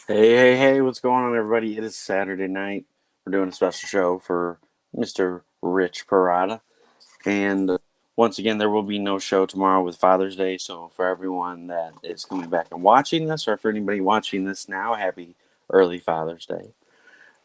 Hey, what's going on, everybody? It is Saturday night. We're doing a special show for Mr. Rich Parada. And once again, there will be no show tomorrow with Father's Day. So, for everyone that is coming back and watching this, or for anybody watching this now, happy early Father's Day.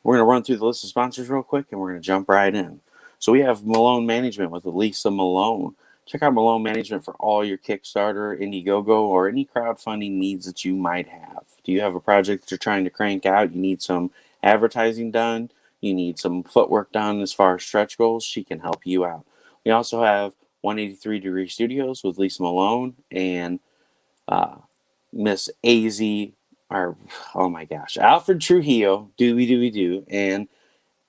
We're going to run through the list of sponsors real quick and we're going to jump right in. So we have Melone Management with Lisa Malone. Check out Melone Management for all your Kickstarter, Indiegogo, or any crowdfunding needs that you might have. Do you have a project that you're trying to crank out? You need some advertising done? You need some footwork done as far as stretch goals? She can help you out. We also have 183 Degree Studios with Lisa Malone and uh, Miss AZ, or oh my gosh, Alfred Trujillo, Doo, and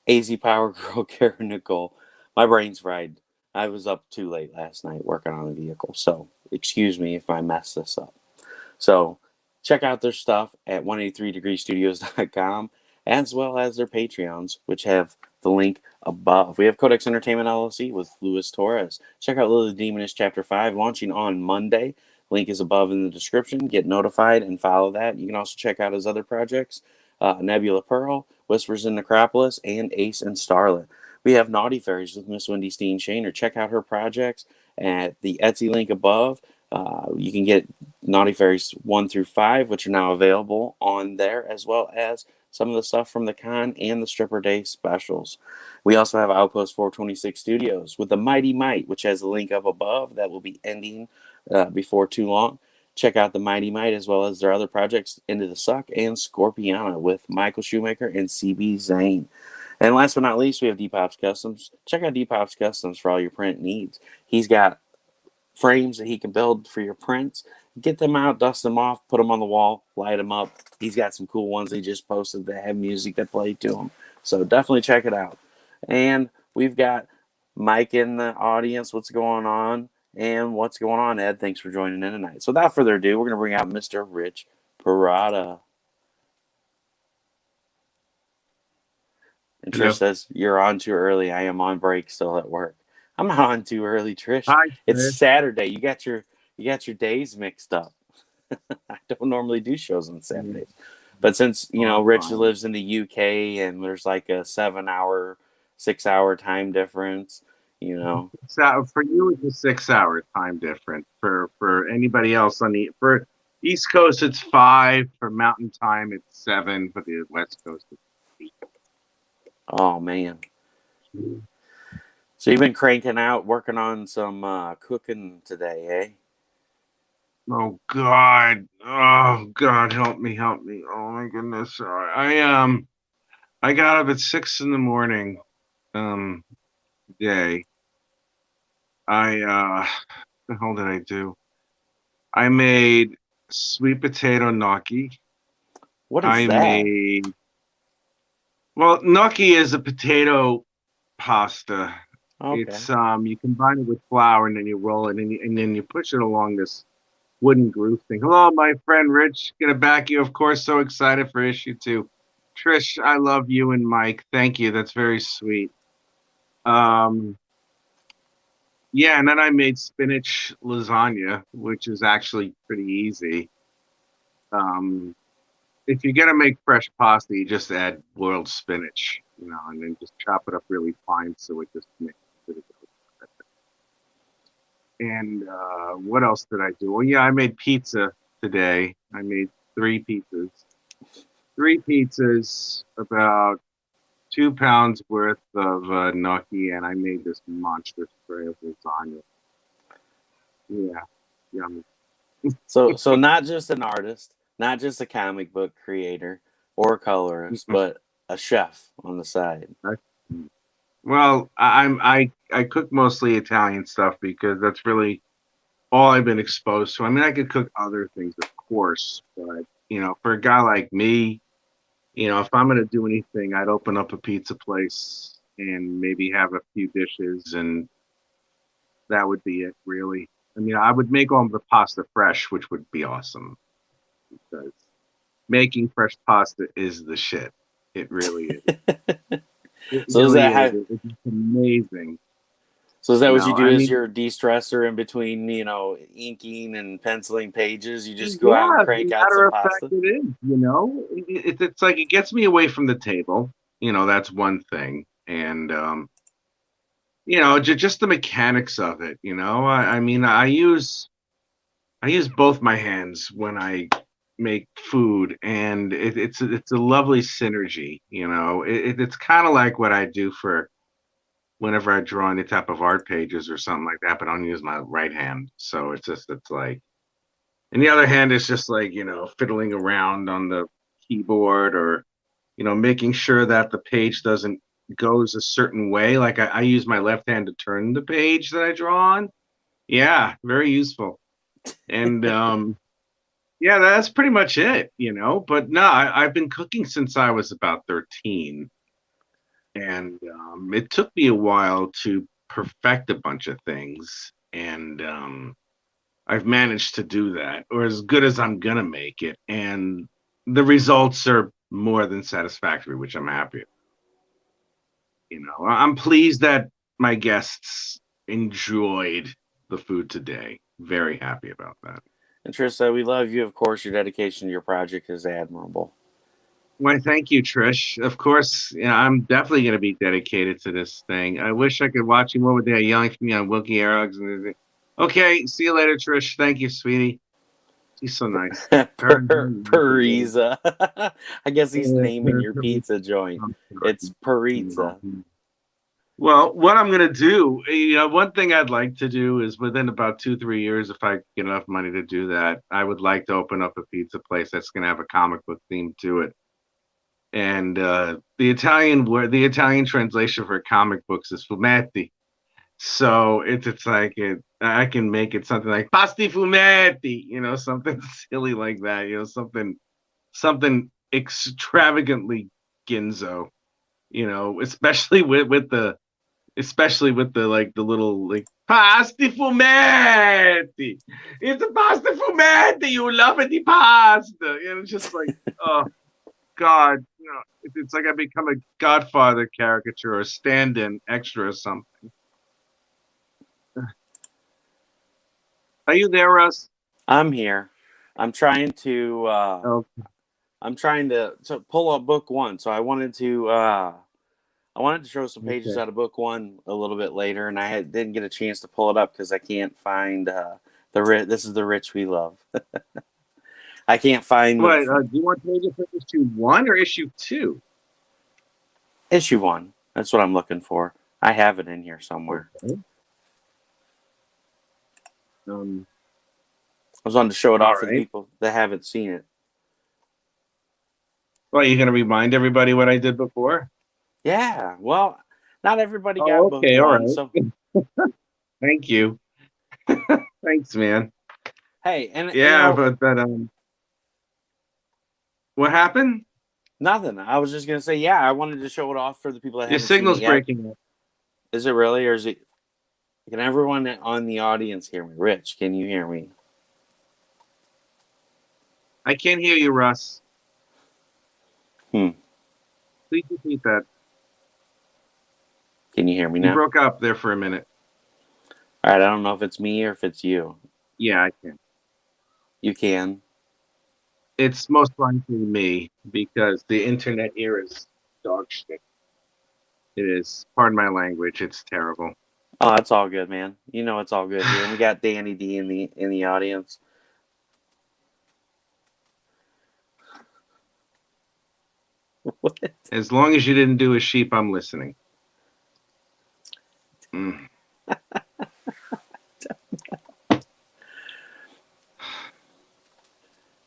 AZ Power Girl Karen Nicole. My brain's fried. I was up too late last night working on the vehicle, so excuse me if I mess this up. So check out their stuff at 183degreestudios.com as well as their Patreons, which have the link above. We have Codex Entertainment LLC with Luis Torres. Check out Lily Demoness Chapter 5 launching on Monday. Link is above in the description. Get notified and follow that. You can also check out his other projects, Nebula Pearl, Whispers in Necropolis, and Ace and Starlet. We have Naughty Fairies with Miss Wendy Steen Shaner. Check out her projects at the Etsy link above. You can get Naughty Fairies 1 through 5, which are now available on there, as well as some of the stuff from the con and the Stripper Day specials. We also have Outpost 426 Studios with the Mighty Mite, which has a link up above that will be ending before too long. Check out the Mighty Mite as well as their other projects, Into the Suck and Scorpiana with Michael Shoemaker and CB Zane. And last but not least, we have DPopp Customz. Check out DPopp Customz for all your print needs. He's got frames that he can build for your prints. Get them out, dust them off, put them on the wall, light them up. He's got some cool ones he just posted that have music that play to them. So definitely check it out. And we've got Mike in the audience. What's going on? And what's going on, Ed? Thanks for joining in tonight. So without further ado, we're going to bring out Mr. Rich Parada. And Trish Hello. says, "You're on too early. I am on break still at work." I'm not on too early, Trish. Hi, It's Chris. Saturday. You got your days mixed up. I don't normally do shows on Yeah. Saturdays. But since, Oh, I'm Rich fine. lives in the UK and there's like a 7 hour, 6 hour time difference, you know. So for you, it's a 6 hour time difference. For anybody else on the for East Coast, it's 5. For Mountain Time, it's 7. For the West Coast, it's 8. Oh, man. So you've been cranking out, working on some cooking today, eh? Oh God! Oh God! Help me! Help me! Oh my goodness! I got up at 6 in the morning. Um, Today. The hell did I do? I made sweet potato gnocchi. What is I that? made Well, gnocchi is a potato pasta. Okay. It's you combine it with flour and then you roll it and then you push it along this wooden groove thing. Hello, my friend Rich. Gonna back you, of course. So excited for issue 2. Trish, I love you and Mike. Thank you. That's very sweet. Um, yeah, and then I made spinach lasagna, which is actually pretty easy. Um, if you're gonna make fresh pasta, you just add boiled spinach, and then just chop it up really fine so it just makes it. And what else did I do? Well, yeah, I made pizza today. I made 3 pizzas. 3 pizzas, about 2 pounds worth of gnocchi, and I made this monstrous tray of lasagna. Yeah, yummy. So not just an artist, not just a comic book creator or a colorist, but a chef on the side. Well, I cook mostly Italian stuff because that's really all I've been exposed to. I mean, I could cook other things, of course, but for a guy like me, if I'm gonna do anything, I'd open up a pizza place and maybe have a few dishes, and that would be it, really. I mean, I would make all the pasta fresh, which would be awesome because making fresh pasta is the shit. It really is. It So is really that is. how It's amazing. So is that You what you know, do I as mean, your de-stressor in between, inking and penciling pages? You just go out and yeah, as a crank out matter some of fact, pasta? it is. You know, it's like it gets me away from the table. You know, that's one thing, and just the mechanics of it. You know, I mean, I use both my hands when I make food, and it's a lovely synergy. You know, it's kind of like what I do for whenever I draw any type of art pages or something like that, but I don't use my right hand. So it's like, and the other hand is just like, fiddling around on the keyboard or, making sure that the page doesn't goes a certain way. Like I use my left hand to turn the page that I draw on. Yeah, very useful. And yeah, that's pretty much it. But no, I've been cooking since I was about 13. And it took me a while to perfect a bunch of things. And I've managed to do that, or as good as I'm gonna make it. And the results are more than satisfactory, which I'm happy. I'm pleased that my guests enjoyed the food today. Very happy about that. And Trista, we love you. Of course, your dedication to your project is admirable. Why, thank you, Trish. Of course, I'm definitely going to be dedicated to this thing. I wish I could watch you over there yelling for me on Wilkie Arrogs. Okay, see you later, Trish. Thank you, sweetie. She's so nice. Pariza. I guess he's naming your pizza joint. It's Pariza. Well, what I'm going to do, one thing I'd like to do is within about 2-3 years, if I get enough money to do that, I would like to open up a pizza place that's going to have a comic book theme to it. And the Italian translation for comic books is fumetti. So it's like I can make it something like pasti fumetti, something silly like that, something extravagantly ginzo, especially with the like the little like pasti fumetti. It's a pasta fumetti. You love it, the pasta. Just like, oh God, it's like I become a Godfather caricature or stand-in extra or something. Are you there, Russ? I'm here. I'm trying to Oh, to pull up book one. So I wanted to show some pages okay. out of book one a little bit later, and didn't get a chance to pull it up because I can't find this is the Rich we love. I can't find What, the do you want pages for issue 1 or issue 2? issue one. That's what I'm looking for. I have it in here somewhere. Okay. I was wanting to show it All off for the right. people that haven't seen it. Well, you going to remind everybody what I did before? Yeah, well, not everybody got Oh, book okay. All one, right. so Thank you. Thanks, man. hey, and Yeah, but what happened? nothing. I was just gonna say, yeah, I wanted to show it off for the people that Your haven't seen it signal's yet. breaking up. Is it really, or is it? Can everyone on the audience hear me? Rich, can you hear me? I can't hear you, Russ. Hmm. Please repeat that. Can you hear me You now? broke up there for a minute. All right. I don't know if it's me or if it's you. Yeah, I can. You can. It's most likely me because the internet here is dog shit. It is. Pardon my language. It's terrible. Oh, that's all good, man. You know it's all good here. And we got Danny D in the audience. What? As long as you didn't do a sheep, I'm listening. Mm.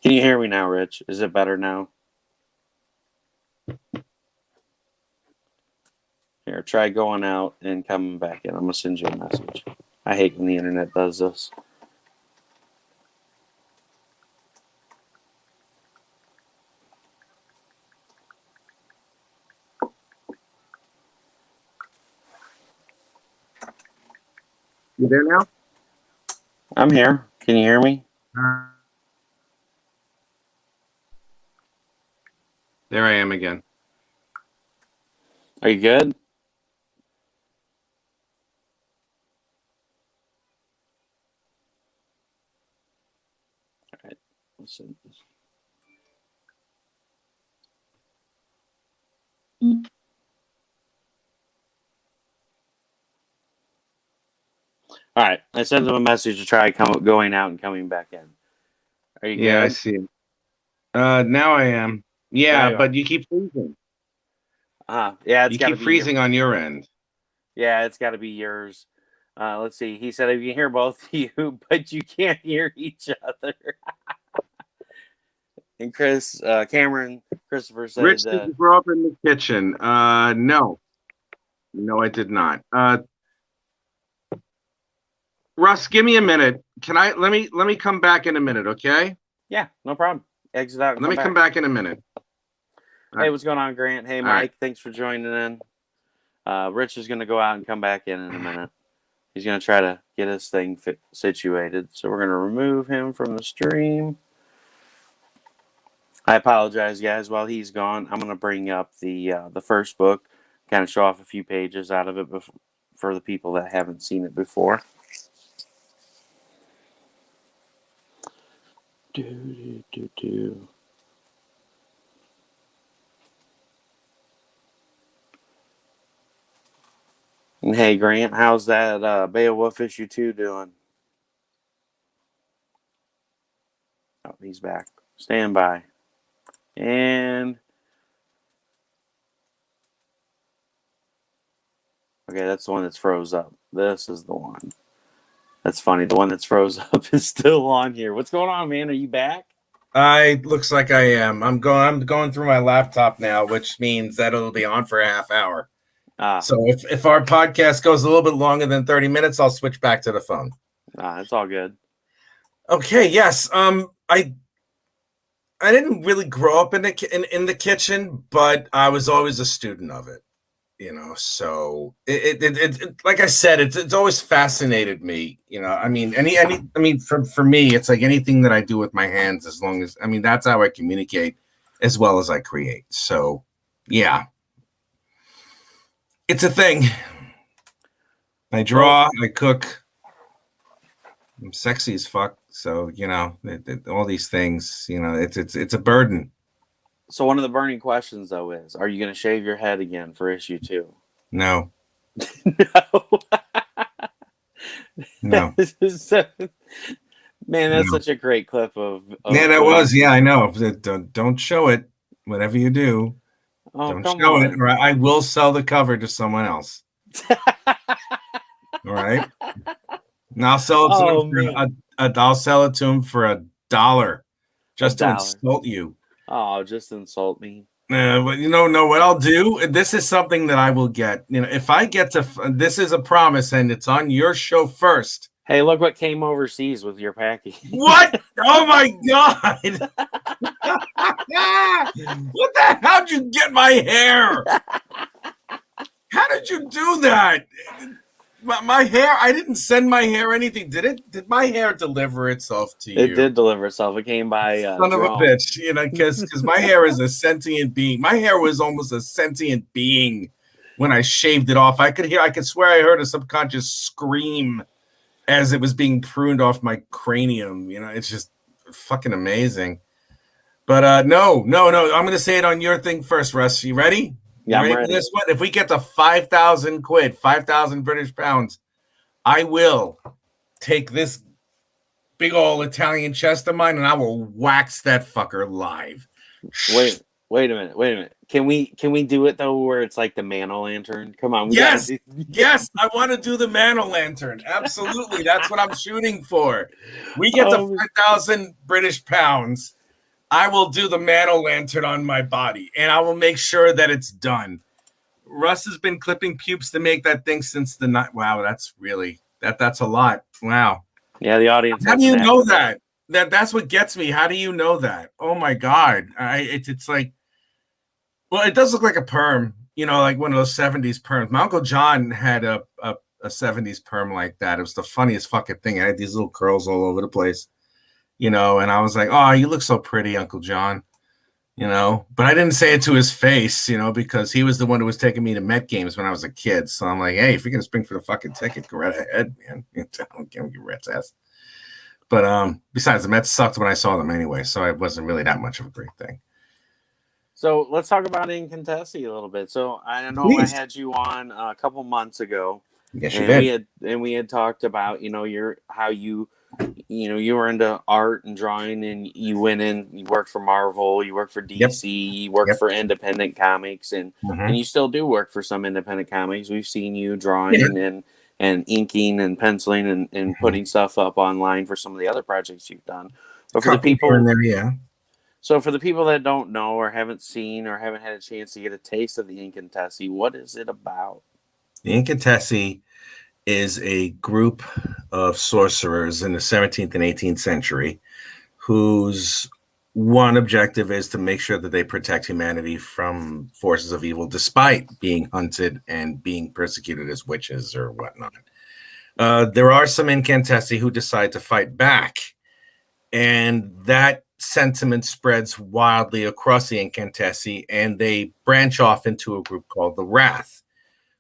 Can you hear me now, Rich? Is it better now? Here, try going out and coming back in. I'm gonna send you a message. I hate when the internet does this. You there now? I'm here. Can you hear me? There I am again. Are you good? All right. Let's see. All right. I sent him a message to try going out and coming back in. Are you Yeah, I good? see it. Now I am. Yeah, There you are. but you keep freezing. Yeah, it's You got to keep be freezing on your end. Yeah, it's got to be yours. Let's see. He said, "I can hear both of you, but you can't hear each other." And Christopher Rich, said, did you grow up in the kitchen? No. No, I did not. Russ, give me a minute. Let me come back in a minute, okay? "Yeah, no problem. Exit out and Let come me come back." back in a minute. Hey, what's going on, Grant? Hey, All right. Mike. Thanks for joining in. Rich is going to go out and come back in a minute. He's going to try to get his thing situated. So we're going to remove him from the stream. I apologize, guys. While he's gone, I'm going to bring up the first book, kind of show off a few pages out of it for the people that haven't seen it before. And hey, Grant, how's that Beowulf issue 2 doing? Oh, he's back. Stand by. And okay, that's the one that's froze up. This is the one. That's funny. The one that's froze up is still on here. What's going on, man? Are you back? Looks like I am. I'm going through my laptop now, which means that it'll be on for a half hour. So if our podcast goes a little bit longer than 30 minutes, I'll switch back to the phone. It's all good. Okay, yes. I didn't really grow up in the kitchen, but I was always a student of it. So it like I said, it's always fascinated me. I mean, for me, it's like anything that I do with my hands, as long as that's how I communicate as well as I create. So yeah, it's a thing. I draw, I cook. I'm sexy as fuck. So all these things. It's a burden. So one of the burning questions, though, is: are you going to shave your head again for issue 2? No. No. Man, that's No. such a great clip of yeah, that was. Yeah, I know. Don't show it. Whatever you do, don't show it, or I will sell the cover to someone else. All right. And I'll sell it to him I'll sell it to him for $1, just to insult you. Oh, just insult me. But no, what I'll do, this is something that I will get. If I get to, this is a promise, and it's on your show first. Hey, look what came overseas with your package. What? Oh my God! What the? How'd you get my hair? How did you do that? My hair, I didn't send my hair anything. Did it? Did my hair deliver itself to you? It did deliver itself. It came by son drone. of a bitch, because my hair is a sentient being. My hair was almost a sentient being when I shaved it off. I could swear I heard a subconscious scream as it was being pruned off my cranium. It's just fucking amazing. But no. I'm gonna say it on your thing first, Russ. You ready? Yeah, I'm ready for this one? If we get to 5,000 quid, 5,000 British pounds, I will take this big old Italian chest of mine and I will wax that fucker live. Wait a minute. Can we do it though where it's like the Man-O-Lantern? Come on. Yes, I want to do the Man-O-Lantern. Absolutely. That's what I'm shooting for. We get to 5,000 British pounds. I will do the Man-O-Lantern on my body, and I will make sure that it's done. Russ has been clipping pubes to make that thing since the night. Wow, that's really that's a lot. Wow. Yeah, the audience. How do you know that? That's what gets me. How do you know that? Oh my God. It's like, well, it does look like a perm, like one of those 70s perms. My Uncle John had a 70s perm like that. It was the funniest fucking thing. I had these little curls all over the place. And I was like, oh, you look so pretty, Uncle John, but I didn't say it to his face, because he was the one who was taking me to Met games when I was a kid. So I'm like, hey, if you're going to spring for the fucking ticket, go right ahead, man. I don't give a rat's ass. But besides, the Mets sucked when I saw them anyway, so it wasn't really that much of a great thing. So let's talk about Incantesi a little bit. So I know I Please. had you on a couple months ago, Yes, you and did. we had talked about you were into art and drawing, and you went in, you worked for Marvel, you worked for DC, you worked for independent comics, and you still do work for some independent comics. We've seen you drawing and inking and penciling and putting stuff up online for some of the other projects you've done. But for the people in there, So for the people that don't know or haven't seen or haven't had a chance to get a taste of the Incantesi, what is it about? The Incantesi is a group of sorcerers in the 17th and 18th century whose one objective is to make sure that they protect humanity from forces of evil, despite being hunted and being persecuted as witches or whatnot. There are some Incantesi who decide to fight back, and that sentiment spreads wildly across the Incantesi, and they branch off into a group called the Wrath,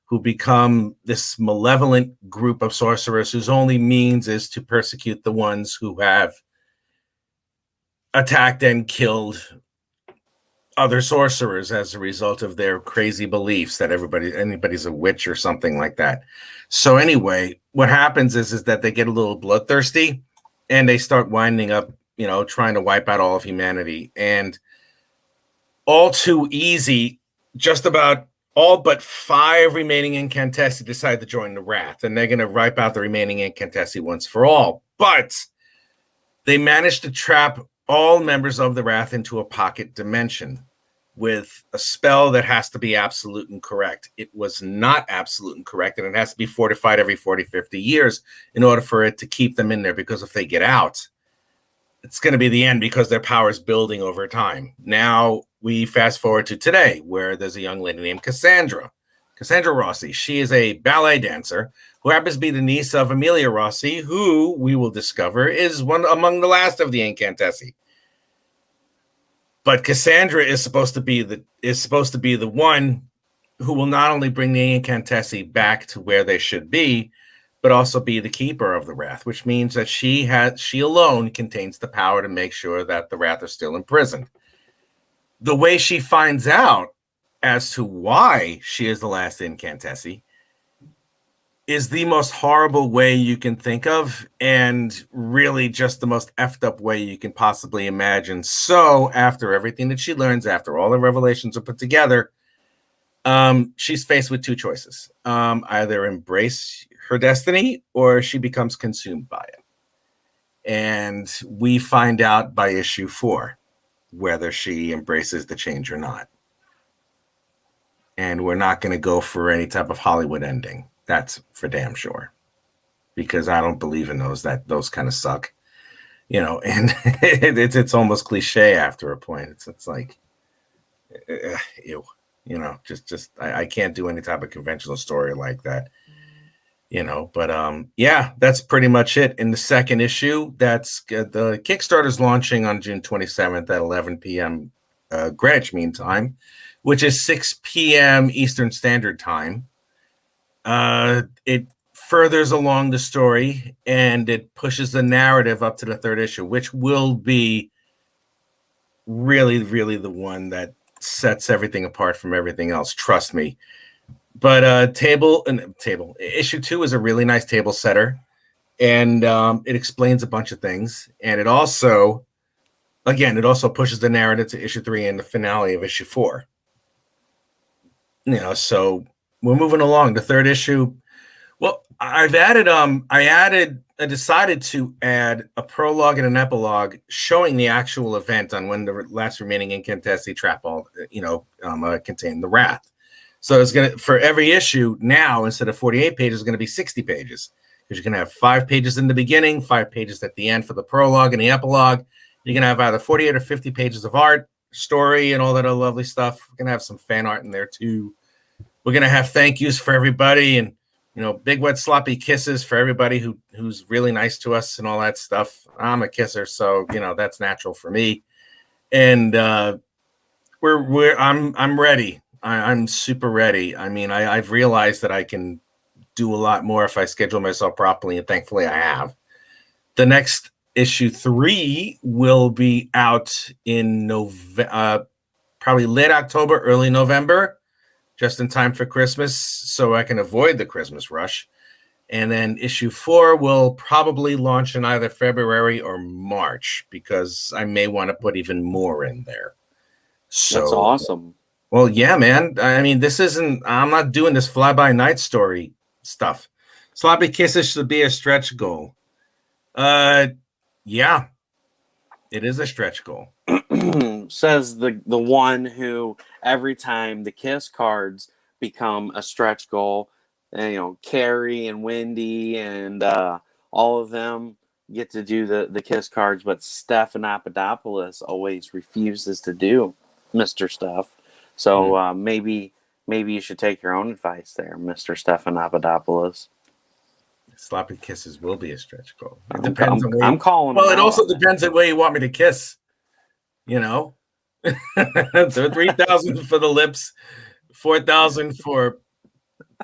who become this malevolent group of sorcerers whose only means is to persecute the ones who have attacked and killed other sorcerers as a result of their crazy beliefs that anybody's a witch or something like that. So anyway, what happens is that they get a little bloodthirsty and they start winding up, trying to wipe out all of humanity. And all too easy, just about all but 5 remaining Incantesi decide to join the Wrath, and they're going to wipe out the remaining Incantesi once for all. But they managed to trap all members of the Wrath into a pocket dimension with a spell that has to be absolute and correct. It was not absolute and correct, and it has to be fortified every 40, 50 years in order for it to keep them in there, because if they get out, it's going to be the end, because their power is building over time. Now we fast forward to today, where there's a young lady named Cassandra Rossi. She is a ballet dancer who happens to be the niece of Amelia Rossi, who we will discover is one among the last of the Incantesi. But Cassandra is supposed to be the one who will not only bring the Incantesi back to where they should be, but also be the keeper of the Wrath, which means that she alone contains the power to make sure that the Wrath are still imprisoned. The way she finds out as to why she is the last Incantesi is the most horrible way you can think of, and really just the most effed up way you can possibly imagine. So after everything that she learns, after all the revelations are put together, she's faced with 2 choices. Either embrace her destiny or she becomes consumed by it. And we find out by issue 4 whether she embraces the change or not. And we're not going to go for any type of Hollywood ending. That's for damn sure, because I don't believe in those. Those kind of suck, and it's almost cliche after a point. It's like, ew, I can't do any type of conventional story like that, But yeah, that's pretty much it. In the second issue, that's the Kickstarter's launching on June 27th at 11 p.m. Greenwich Mean Time, which is 6 p.m. Eastern Standard Time. It furthers along the story, and it pushes the narrative up to the 3rd issue, which will be really, really the one that sets everything apart from everything else. Trust me. But issue 2 is a really nice table setter, and it explains a bunch of things, and it also pushes the narrative to issue 3 and the finale of issue 4. So we're moving along. The 3rd issue. Well, I decided to add a prologue and an epilogue showing the actual event on when the last remaining Incantesi trap contain the Wrath. So it's going to, for every issue now, instead of 48 pages, it's going to be 60 pages. Because you're going to have 5 pages in the beginning, 5 pages at the end for the prologue and the epilogue. You're going to have either 48 or 50 pages of art, story, and all that other lovely stuff. We're going to have some fan art in there too. We're going to have thank yous for everybody, and big wet sloppy kisses for everybody who's really nice to us and all that stuff. I'm a kisser, so that's natural for me. And I'm ready. I'm super ready. I mean, I've realized that I can do a lot more if I schedule myself properly, and thankfully I have. The next issue 3 will be out in November, probably late October, early November, just in time for Christmas, so I can avoid the Christmas rush. And then issue 4 will probably launch in either February or March, because I may want to put even more in there. So That's awesome. Well, yeah, man. I mean, I'm not doing this fly-by-night story stuff. Sloppy Kisses should be a stretch goal. Yeah, it is a stretch goal. Says the one who every time the Kiss cards become a stretch goal, and, Carrie and Wendy and all of them get to do the Kiss cards, but Stefan Papadopoulos always refuses to do Mr. Stuff. So maybe you should take your own advice there, Mr. Stefan Papadopoulos. Sloppy Kisses will be a stretch goal. It I'm depends on where I'm calling. Well, it also depends on where you want me to kiss. So 3,000 for the lips, 4,000 for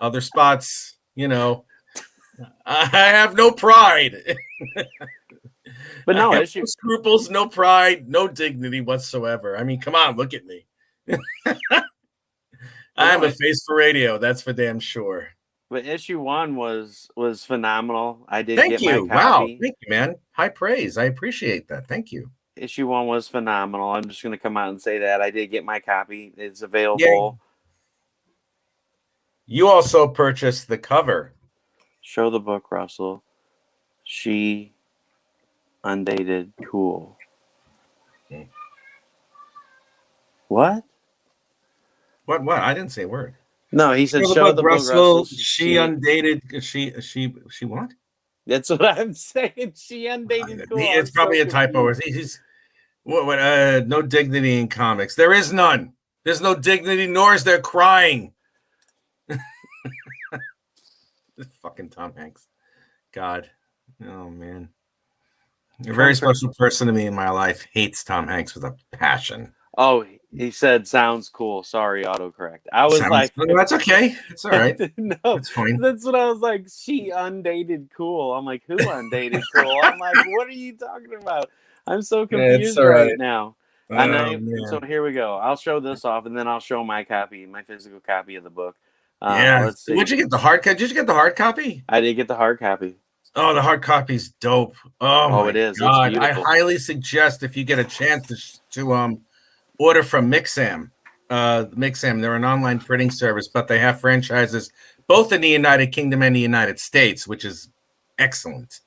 other spots. I have no pride. But no no scruples, no pride, no dignity whatsoever. I mean, come on, look at me. I'm a face for radio. That's for damn sure. But issue 1 was phenomenal. I did Thank get you. my copy. Wow. Thank you, man. High praise. I appreciate that. Thank you. Issue 1 was phenomenal. I'm just going to come out and say that. I did get my copy. It's available. Yeah. You also purchased the cover. Show the book, Russell. She undated cool. What? What? I didn't say a word. No, he said show the book, Russell. She undated. She what? That's what I'm saying. She undated cool. It's probably a typo. He's what? No dignity in comics. There is none. There's no dignity, nor is there crying. This fucking Tom Hanks. God. Oh man. A very special person to me in my life hates Tom Hanks with a passion. Oh, he said sounds cool. Sorry, autocorrect. I was like, that's okay. It's all right. No, it's fine. That's what I was like. She undated cool. I'm like, who undated cool? I'm like, what are you talking about? I'm so confused right now. So here we go. I'll show this off, and then I'll show my copy, my physical copy of the book. Let's see. Did you get the hard copy? Did you get the hard copy? I did get the hard copy. Oh, the hard copy's dope. Oh it is. God. I highly suggest, if you get a chance to order from Mixam. Mixam, they're an online printing service, but they have franchises both in the United Kingdom and the United States, which is excellent.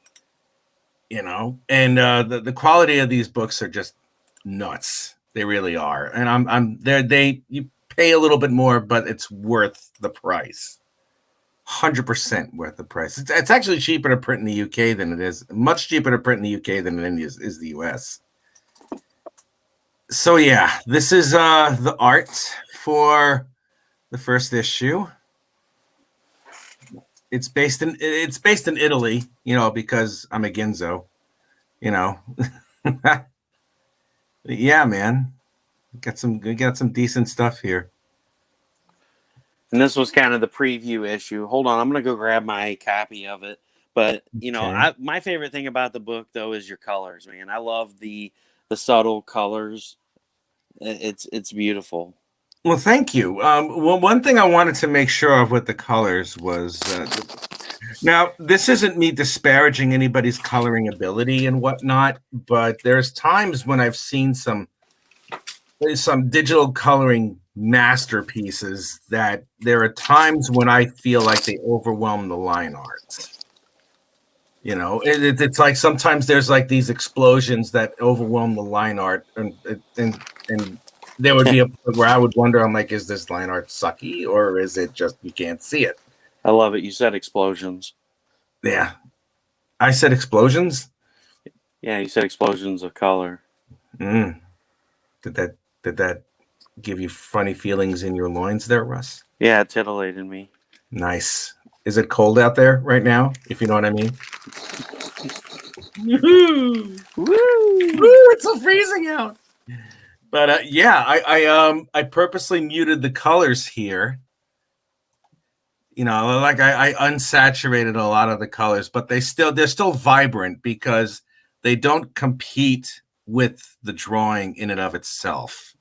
And the quality of these books are just nuts. They really are. And I'm there. You pay a little bit more, but it's worth the price. 100% worth the price. It's actually cheaper to print in the UK than it is. Much cheaper to print in the UK than it is the US. So yeah, this is the art for the first issue. It's based in Italy, because I'm a Ginzo, Yeah, man. We got some decent stuff here. And this was kind of the preview issue. Hold on, I'm gonna go grab my copy of it. But my favorite thing about the book though is your colors, man. I love the subtle colors. It's beautiful. Well, thank you. One thing I wanted to make sure of with the colors was now this isn't me disparaging anybody's coloring ability and whatnot, but there's times when I've seen some digital coloring masterpieces that there are times when I feel like they overwhelm the line art. It's like sometimes there's like these explosions that overwhelm the line art, and there would be a point where I would wonder, I'm like, is this line art sucky, or is it just you can't see it? I love it. You said explosions. Yeah, I said explosions. Yeah, you said explosions of color. Did that give you funny feelings in your loins there, Russ? Yeah, it titillated me. Nice. Is it cold out there right now, if you know what I mean? Woo! It's so freezing out. But I purposely muted the colors here. I unsaturated a lot of the colors, but they're still vibrant because they don't compete with the drawing in and of itself,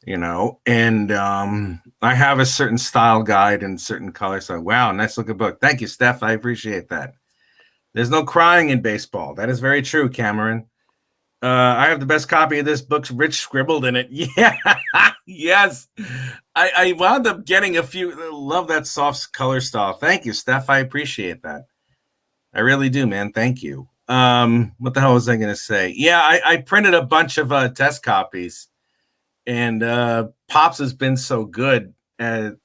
you know. And I have a certain style guide and certain colors. So wow, nice looking book. Thank you, Steph. I appreciate that. There's no crying in baseball. That is very true, Cameron. I have the best copy of this book. Rich scribbled in it. Yeah, yes. I wound up getting a few. Love that soft color style. Thank you, Steph. I appreciate that. I really do, man. Thank you. What the hell was I going to say? Yeah, I printed a bunch of test copies, and Pops has been so good.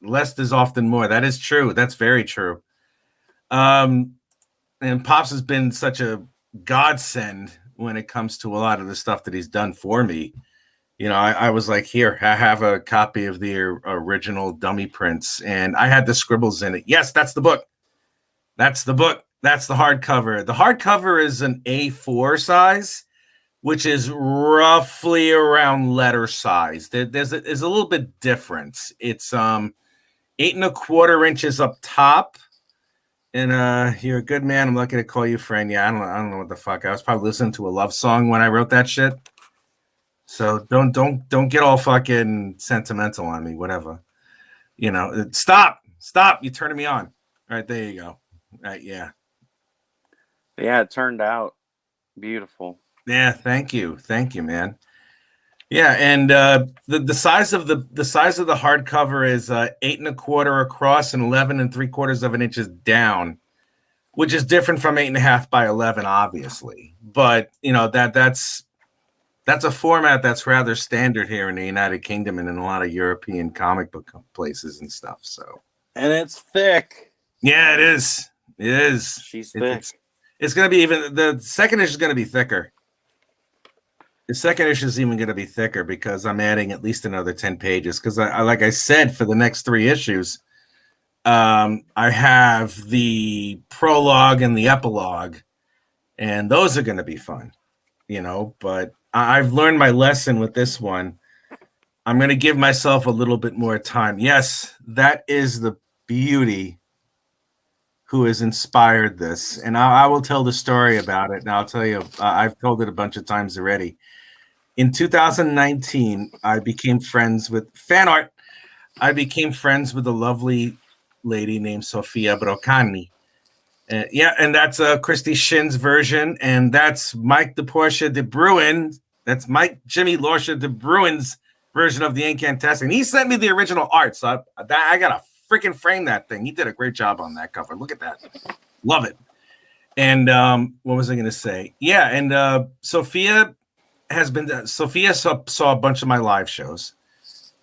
Less is often more. That is true. That's very true. And Pops has been such a godsend when it comes to a lot of the stuff that he's done for me. You know, I was like, here, I have a copy of the original dummy prints, and I had the scribbles in it. Yes, that's the book. That's the book. That's the hardcover. The hardcover is an A4 size, which is roughly around letter size. There's a little bit different. It's 8 1/4 inches up top. And you're a good man. I'm lucky to call you friend. Yeah, I don't know what the fuck. I was probably listening to a love song when I wrote that shit. So don't get all fucking sentimental on me. Whatever. You know, stop. You're turning me on. All right, there you go. All right, yeah. Yeah, it turned out beautiful. Yeah, thank you, man. Yeah, and the size of the hardcover is 8 1/4 across and 11 3/4 inches down, which is different from 8 1/2 by 11, obviously. But you know that's a format that's rather standard here in the United Kingdom and in a lot of European comic book places and stuff. So, and it's thick. Yeah, it is. It is. She's thick. It's going to be even. The second issue is going to be thicker. The second issue is even going to be thicker because I'm adding at least another 10 pages. Because I like I said, for the next 3 issues, I have the prologue and the epilogue, and those are going to be fun, you know. But I've learned my lesson with this one. I'm going to give myself a little bit more time. Yes, that is the beauty who has inspired this, and I will tell the story about it. And I'll tell you, I've told it a bunch of times already. In 2019, I became friends with fan art. I became friends with a lovely lady named Sofia Brocani. And that's Christy Shin's version, and that's Mike de Porsche de Bruin. That's Mike Jimmy Lorsha de Bruin's version of the Incantesi. And he sent me the original art, so I got to freaking frame that thing. He did a great job on that cover. Look at that. Love it. And what was I going to say? Yeah, and Sophia saw a bunch of my live shows,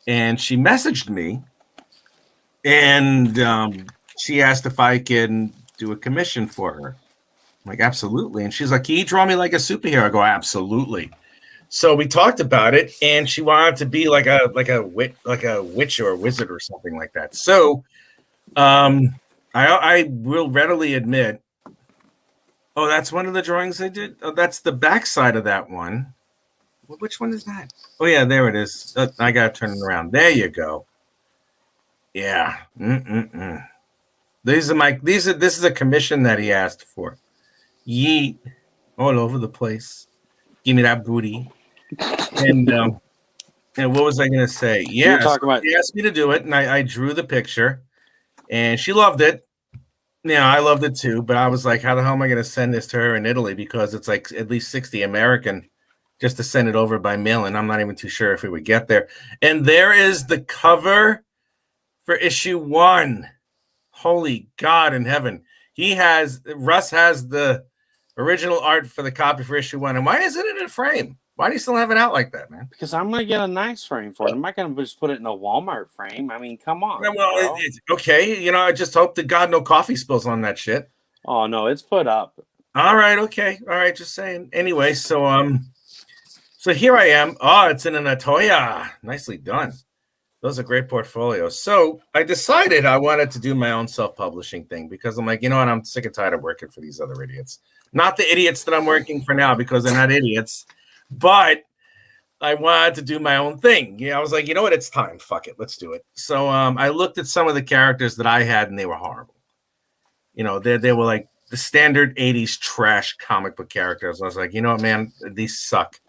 and she messaged me, and she asked if I can do a commission for her. I'm like, absolutely. And she's like, can you draw me like a superhero? I go, absolutely. So we talked about it, and she wanted to be like a witch or a wizard or something like that. So I will readily admit, oh, that's one of the drawings I did. Oh, that's the back side of that one. Which one is that? Oh yeah, there it is. I gotta turn it around. There you go. Yeah. This is a commission that he asked for. Yeet all over the place. Give me that booty. And what was I gonna say? Yeah, she asked me to do it, and I drew the picture, and she loved it. Yeah, I loved it too, but I was like, how the hell am I gonna send this to her in Italy? Because it's like at least 60 American just to send it over by mail, and I'm not even too sure if it would get there. And there is the cover for issue 1. Holy God in heaven. Russ has the original art for the copy for issue 1. And why isn't it in a frame? Why do you still have it out like that, man? Because I'm going to get a nice frame for it. I'm not going to just put it in a Walmart frame. I mean, come on. Well, it's okay. You know, I just hope to God no coffee spills on that shit. Oh, no, it's put up. All right, okay. All right, just saying. Anyway, so here I am. Oh, it's in an Atoya. Nicely done. Those are great portfolios. So I decided I wanted to do my own self-publishing thing because I'm like, you know what? I'm sick and tired of working for these other idiots. Not the idiots that I'm working for now because they're not idiots, but I wanted to do my own thing. Yeah, I was like, you know what? It's time. Fuck it. Let's do it. So I looked at some of the characters that I had, and they were horrible. You know, they were like the standard 80s trash comic book characters. I was like, you know what, man, these suck.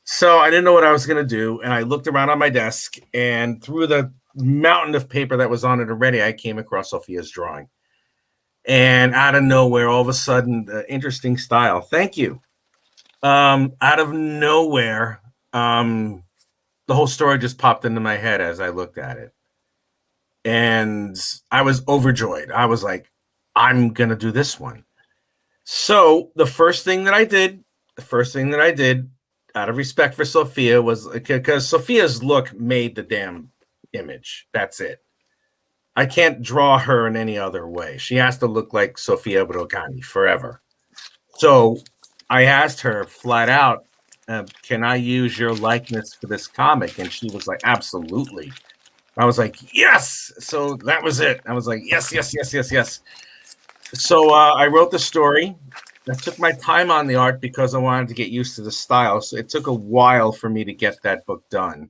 So I didn't know what I was going to do. And I looked around on my desk, and through the mountain of paper that was on it already, I came across Sophia's drawing. And out of nowhere, all of a sudden, the interesting style. Thank you. Out of nowhere, the whole story just popped into my head as I looked at it. And I was overjoyed. I was like, I'm going to do this one. So the first thing that I did, out of respect for Sophia, was because Sophia's look made the damn image. That's it. I can't draw her in any other way. She has to look like Sofia Brogani forever. So I asked her flat out, can I use your likeness for this comic? And she was like, absolutely. I was like, yes. So that was it. I was like, yes. So I wrote the story. I took my time on the art because I wanted to get used to the style. So it took a while for me to get that book done.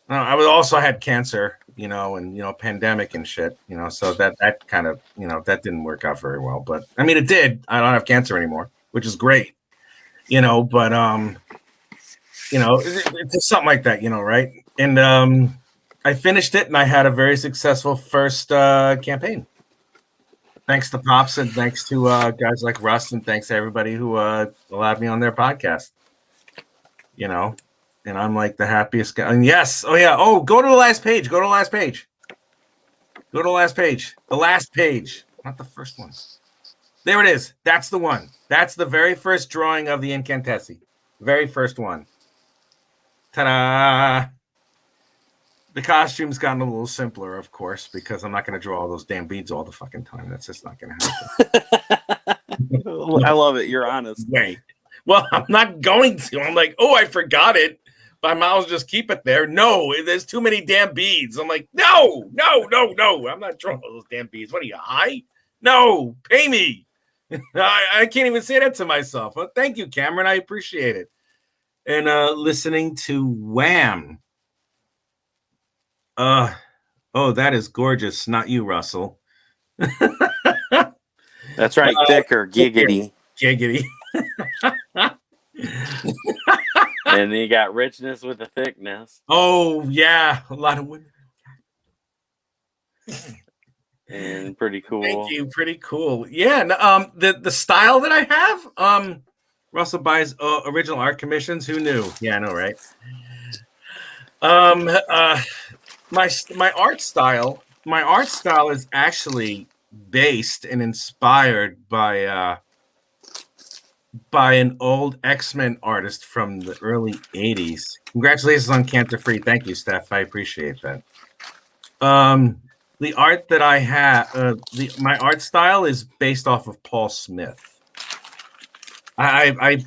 I had cancer, and pandemic and shit, so that kind of, that didn't work out very well. But I mean, it did. I don't have cancer anymore, which is great, but it's just something like that, right? And I finished it, and I had a very successful first campaign. Thanks to Pops, and thanks to guys like Russ, and thanks to everybody who allowed me on their podcast. And I'm like the happiest guy. And yes, go to the last page. The last page, not the first one. There it is. That's the one. That's the very first drawing of the Incantesi. Very first one. Ta-da! The costume's gotten a little simpler, of course, because I'm not going to draw all those damn beads all the fucking time. That's just not going to happen. I love it. You're honest. Wait. Well, I'm not going to. I'm like, I forgot it. But I might as well just keep it there. No, there's too many damn beads. I'm like, no. I'm not drawing all those damn beads. What are you, high? No, pay me. I can't even say that to myself. Well, thank you, Cameron. I appreciate it. And listening to Wham. That is gorgeous. Not you, Russell. That's right. Thicker. Giggity. Giggity. And then you got richness with the thickness. Oh, yeah. A lot of women. And pretty cool. Thank you. Pretty cool. Yeah. The style that I have, Russell buys original art commissions. Who knew? Yeah, I know, right? My art style is actually based and inspired by an old X-Men artist from the early 80s. Congratulations on Cancer Free. Thank you, Steph. I appreciate that. The art that I have, my art style is based off of Paul Smith. My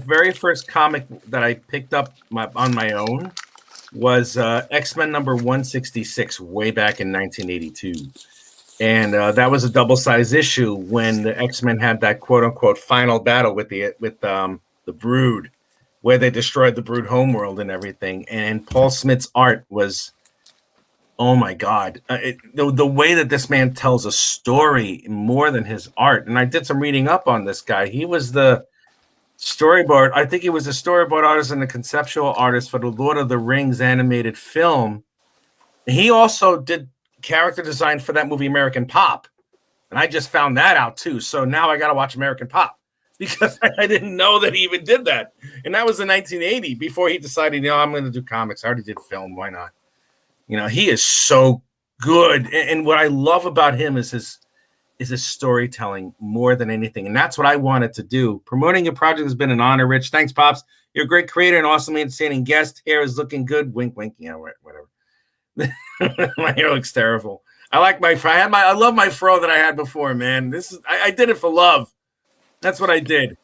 very first comic that I picked up on my own was X-Men number 166 way back in 1982. And that was a double-size issue when the X-Men had that quote-unquote final battle with the Brood, where they destroyed the Brood homeworld and everything. And Paul Smith's art was, oh my God, the way that this man tells a story more than his art. And I did some reading up on this guy. He was the storyboard. I think he was the storyboard artist and the conceptual artist for the Lord of the Rings animated film. He also did character design for that movie American Pop, and I just found that out too. So now I got to watch American Pop because I didn't know that he even did that. And that was in 1980 before he decided, I'm going to do comics. I already did film. Why not? He is so good. And what I love about him is his storytelling more than anything. And that's what I wanted to do. Promoting your project has been an honor, Rich. Thanks, Pops. You're a great creator and awesomely entertaining guest. Hair is looking good. Wink, wink. Yeah, whatever. My hair looks terrible. I love my fro that I had before, man. I did it for love. That's what I did.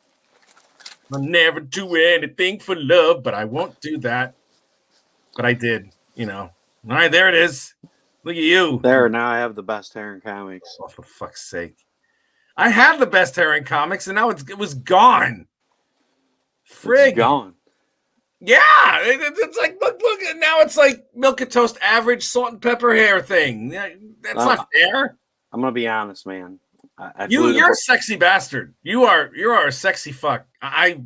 I'll never do anything for love, but I won't do that. But I did, All right, there it is. Look at you. There, now I have the best hair in comics. Oh, for fuck's sake. I have the best hair in comics, and now it was gone. Frig. It's gone. Yeah, it's like look, and now it's like milk and toast average salt and pepper hair thing. That's not fair. I'm gonna be honest, man. You're a sexy bastard. You are a sexy fuck. I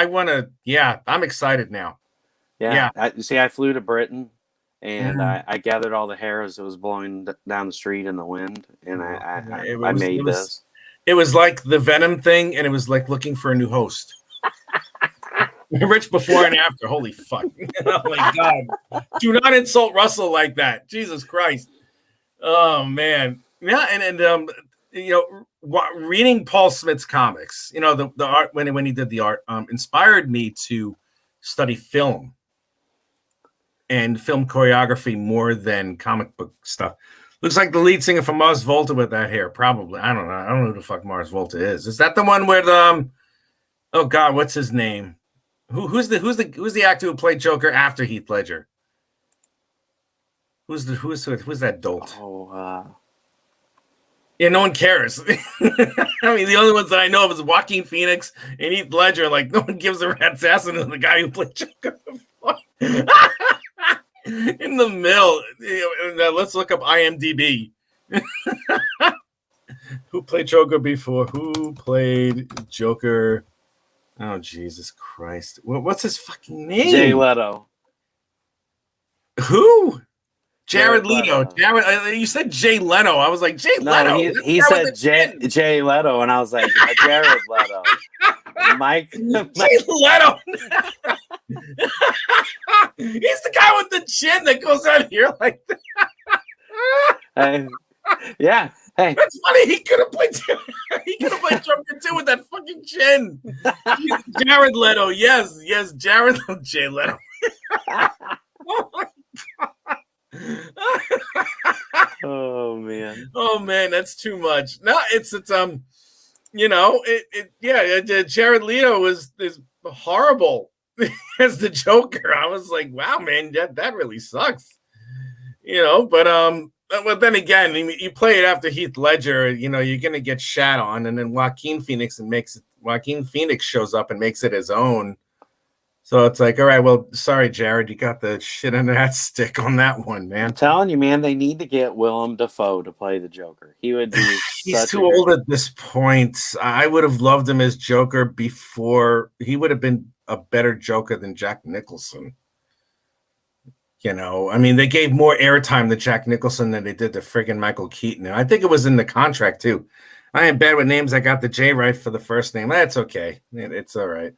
want to. Yeah, I'm excited now. Yeah. I flew to Britain, and I gathered all the hair as it was blowing down the street in the wind, and I made this. It was like the Venom thing, and it was like looking for a new host. Rich before and after. Holy fuck. Oh my God. Do not insult Russell like that. Jesus Christ. Oh man. Yeah, and reading Paul Smith's comics, the art when he did the art, inspired me to study film and film choreography more than comic book stuff. Looks like the lead singer from Mars Volta with that hair. Probably. I don't know. I don't know who the fuck Mars Volta is. Is that the one where oh God, what's his name? Who's the actor who played Joker after Heath Ledger? Who's that dolt? Yeah, no one cares. I mean, the only ones that I know of is Joaquin Phoenix and Heath Ledger. Like, no one gives a rat's ass to the guy who played Joker before. In the middle, let's look up IMDb. Who played Joker before? Who played Joker? Oh, Jesus Christ. What's his fucking name? Jay Leto. Who? Jared Leto. Jared, you said Jay Leno. I was like, Jay Leno. He said Jay Leto, and I was like, Jared Leto. Mike. Jay Leto. He's the guy with the chin that goes out here like that. Yeah. Hey, that's funny. He could have played Joker too with that fucking chin. Jared Leto. Yes, Jared Jay Leto. Oh my God. Oh man, that's too much. No, it's Jared Leto is horrible as the Joker. I was like, wow, man, that really sucks. But then again, you play it after Heath Ledger, you're gonna get shat on, and then Joaquin Phoenix shows up and makes it his own. So it's like, all right, well, sorry, Jared, you got the shit under that stick on that one, man. I'm telling you, man, they need to get Willem Dafoe to play the Joker. He would be. He's too old at this point. I would have loved him as Joker before. He would have been a better Joker than Jack Nicholson. I mean, they gave more airtime to Jack Nicholson than they did to friggin' Michael Keaton. And I think it was in the contract, too. I ain't bad with names. I got the J right for the first name. That's okay. It's all right.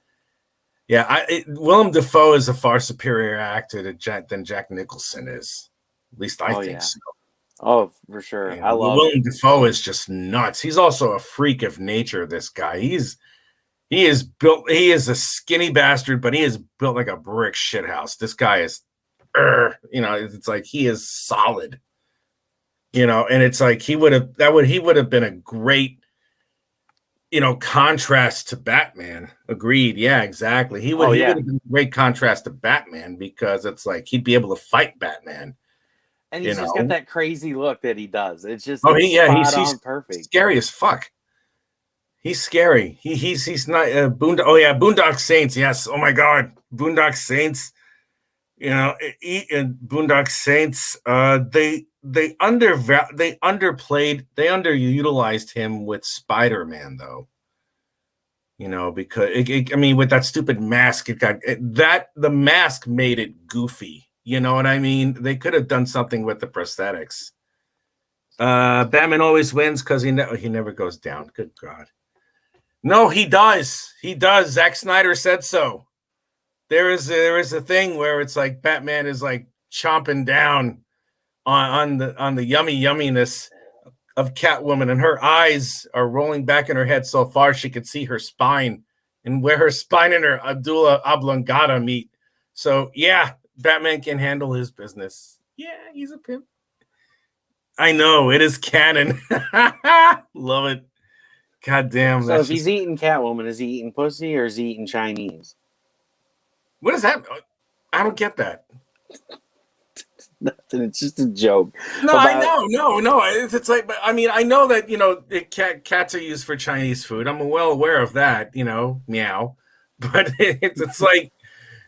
Yeah, Willem Dafoe is a far superior actor than Jack Nicholson is. At least I think so. Oh, for sure. I love Willem Dafoe is just nuts. He's also a freak of nature, this guy. He is built. He is a skinny bastard, but he is built like a brick shithouse. This guy is it's like he is solid, and it's like he would have been a great, contrast to Batman. Agreed. Yeah, exactly. He would have been a great contrast to Batman because it's like he'd be able to fight Batman. And he's just got that crazy look that he does. It's just he's perfect. Scary as fuck. He's scary. He's not Boondock Saints. Yes. Oh my God. Boondock Saints. Boondock Saints, they underutilized him with Spider-Man though. Because with that stupid mask, the mask made it goofy. You know what I mean? They could have done something with the prosthetics. Batman always wins because he never goes down. Good God. No, he does. He does. Zack Snyder said so. There is a thing where it's like Batman is like chomping down on the yumminess of Catwoman, and her eyes are rolling back in her head so far she could see her spine, and where her spine and her medulla oblongata meet. So yeah, Batman can handle his business. Yeah, he's a pimp. I know, it is canon. Love it. God damn. So if he's eating Catwoman, is he eating pussy or is he eating Chinese? What is that? I don't get that. Nothing. It's just a joke. No, I know. No. It's like, but I mean, I know that cats are used for Chinese food. I'm well aware of that. Meow. But it's like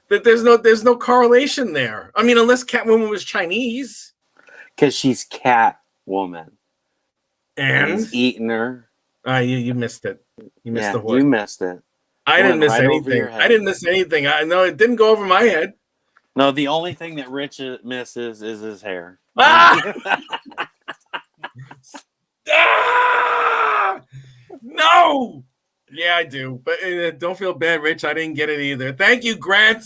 that. There's no correlation there. I mean, unless Catwoman was Chinese, because she's Catwoman, and he's eating her. You missed it. You missed Yeah, the horse. you missed it. I didn't Went miss right over your anything. I head. didn't miss anything. I know it didn't go over my head. No, the only thing that Rich misses is his hair. Ah! Ah! No. Yeah, I do. But don't feel bad, Rich. I didn't get it either. Thank you, Grant.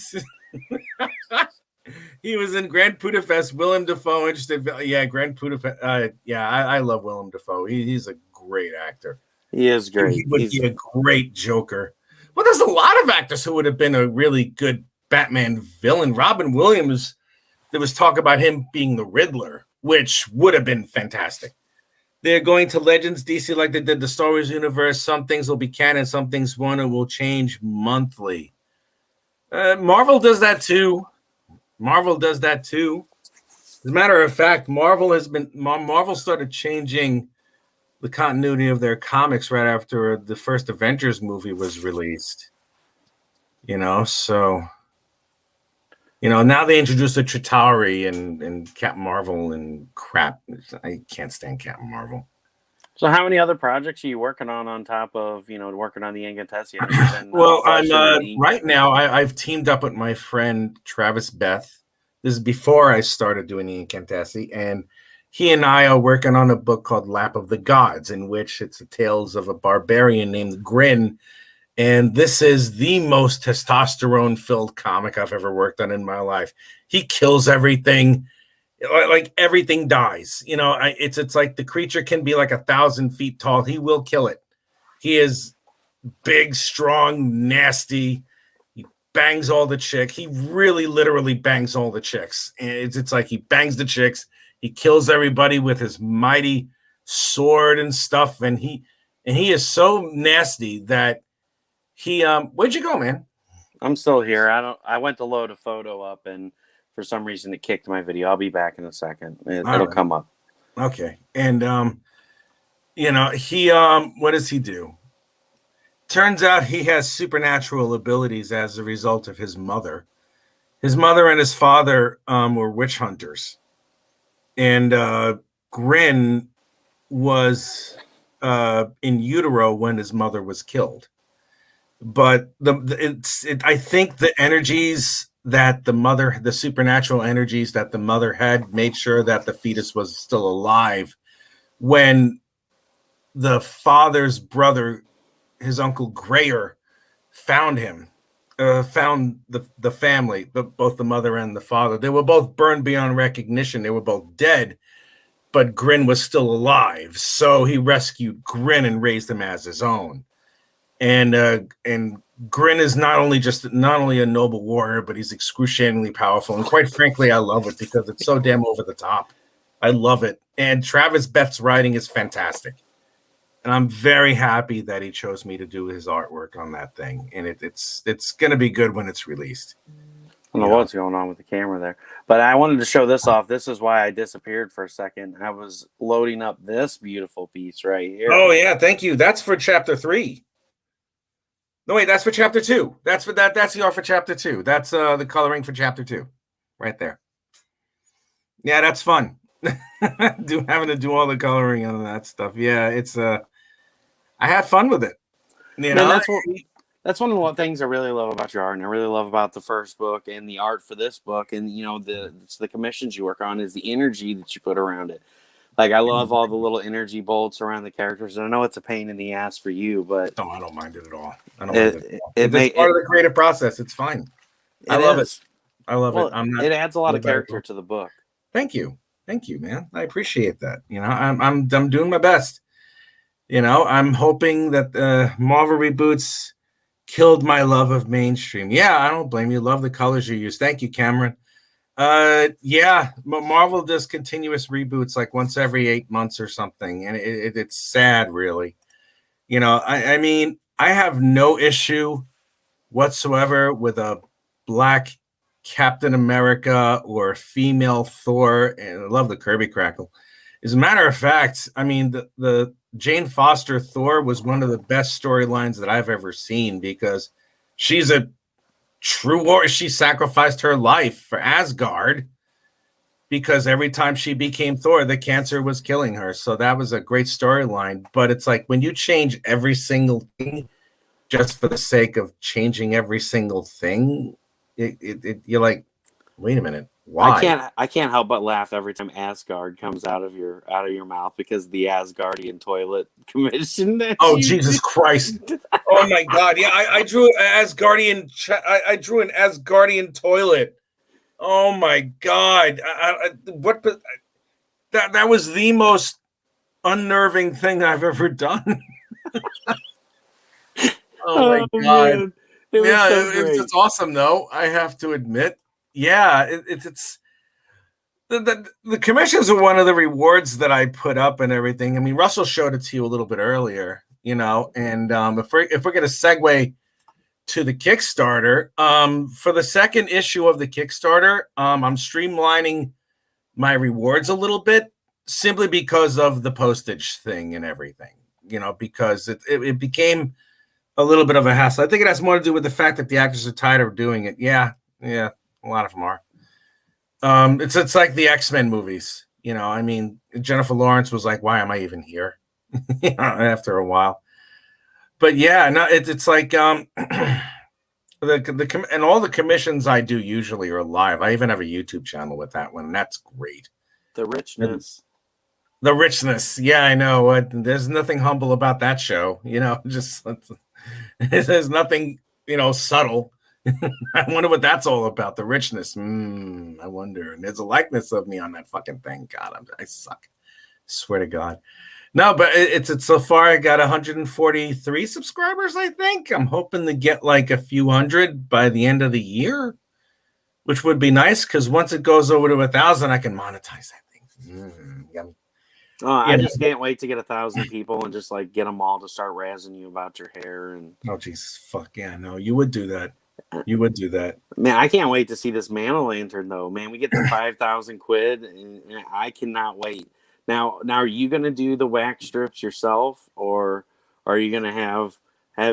He was in Grand Budapest. Willem Dafoe. Interested. Yeah, Grand Budapest. I love Willem Dafoe. He's a great actor. He is great. He would be a great Joker. Well, there's a lot of actors who would have been a really good Batman villain. Robin Williams, there was talk about him being the Riddler, which would have been fantastic. They're going to Legends DC like they did the Star Wars universe. Some things will be canon, some things will change monthly. Marvel does that too. As a matter of fact, Marvel started changing the continuity of their comics right after the first Avengers movie was released. So now they introduced the Chitauri and Captain Marvel and crap. I can't stand Captain Marvel. So how many other projects are you working on top of, working on the Incantesi? Well, I'm right now I've teamed up with my friend Travis Beth. This is before I started doing the Incantesi, and he and I are working on a book called Lap of the Gods, in which it's the tales of a barbarian named Grin. And this is the most testosterone-filled comic I've ever worked on in my life. He kills everything. Like everything dies. It's like the creature can be like 1,000 feet tall. He will kill it. He is big, strong, nasty. He bangs all the chicks. He really literally bangs all the chicks. And it's like he bangs the chicks. He kills everybody with his mighty sword and stuff. And he is so nasty that he where'd you go, man? I'm still here. I went to load a photo up, and for some reason it kicked my video. I'll be back in a second. It'll come up. Okay. And he what does he do? Turns out he has supernatural abilities as a result of his mother. His mother and his father were witch hunters. And Grin was in utero when his mother was killed. But I think the energies that the supernatural energies that the mother had made sure that the fetus was still alive when the father's brother, his uncle Grayer, found him, found the family, both the mother and the father. They were both burned beyond recognition. They were both dead, but Grin was still alive. So he rescued Grin and raised him as his own. And Grin is not only a noble warrior, but he's excruciatingly powerful. And quite frankly, I love it because it's so damn over the top. I love it. And Travis Beth's writing is fantastic. And I'm very happy that he chose me to do his artwork on that thing. And it's going to be good when it's released. I don't know what's going on with the camera there. But I wanted to show this off. This is why I disappeared for a second. I was loading up this beautiful piece right here. Oh, yeah. Thank you. That's for chapter 3. No, wait, that's for chapter 2. That's the art for chapter 2. That's the coloring for chapter 2. Right there. Yeah, that's fun. Having to do all the coloring and that stuff. Yeah, it's I had fun with it. That's one of the things I really love about your art, and I really love about the first book and the art for this book, and the commissions you work on is the energy that you put around it. Like, I love all the little energy bolts around the characters. And I know it's a pain in the ass for you, but no, I don't mind it at all. It's part of the creative process. It's fine. I love it. It adds a lot of character to the book. Thank you, man. I appreciate that. I'm doing my best. I'm hoping that Marvel reboots killed my love of mainstream. Yeah, I don't blame you. Love the colors you use. Thank you, Cameron. Yeah, Marvel does continuous reboots like once every 8 months or something, and it's sad, really. I mean, I have no issue whatsoever with a black Captain America or female Thor, and I love the Kirby crackle. As a matter of fact, I mean, the Jane Foster Thor was one of the best storylines that I've ever seen because she's a true warrior. She sacrificed her life for Asgard, because every time she became Thor, the cancer was killing her. So that was a great storyline. But it's like when you change every single thing just for the sake of changing every single thing, you're like, wait a minute, why? I can't help but laugh every time Asgard comes out of your mouth because the Asgardian toilet commission. Oh, Jesus Christ! Oh my God! Yeah, I drew an Asgardian. I drew an Asgardian toilet. Oh my God! What? That was the most unnerving thing I've ever done. Oh my God! Man. It's awesome though. I have to admit. Yeah, it's the commissions are one of the rewards that I put up and everything. I mean, Russell showed it to you a little bit earlier, you know. And if we're going to segue to the Kickstarter, for the second issue of the Kickstarter, I'm streamlining my rewards a little bit simply because of the postage thing and everything, you know, because it became a little bit of a hassle. I think it has more to do with the fact that the actors are tired of doing it. Yeah, a lot of them are. It's like the X-Men movies, you know. I mean, Jennifer Lawrence was like, "Why am I even here?" You know, after a while. But yeah, no, it's like and all the commissions I do usually are live. I even have a YouTube channel with that one. And that's great. The Richness. The Richness. Yeah, I know. There's nothing humble about that show. You know, just there's nothing, you know, subtle. I wonder what that's all about. The Richness. I wonder. And there's a likeness of me on that fucking thing. God, I suck. I swear to God. No, but it's so far I got 143 subscribers, I think. I'm hoping to get like a few hundred by the end of the year, which would be nice because once it goes over to 1,000, I can monetize that thing. Yummy. I just can't wait to get 1,000 people and just like get them all to start razzing you about your hair. And oh, Jesus, fuck yeah, no, you would do that. You would do that. Man, I can't wait to see this Mana Lantern though. Man, we get the 5,000 quid, and I cannot wait. Now, are you gonna do the wax strips yourself, or are you gonna have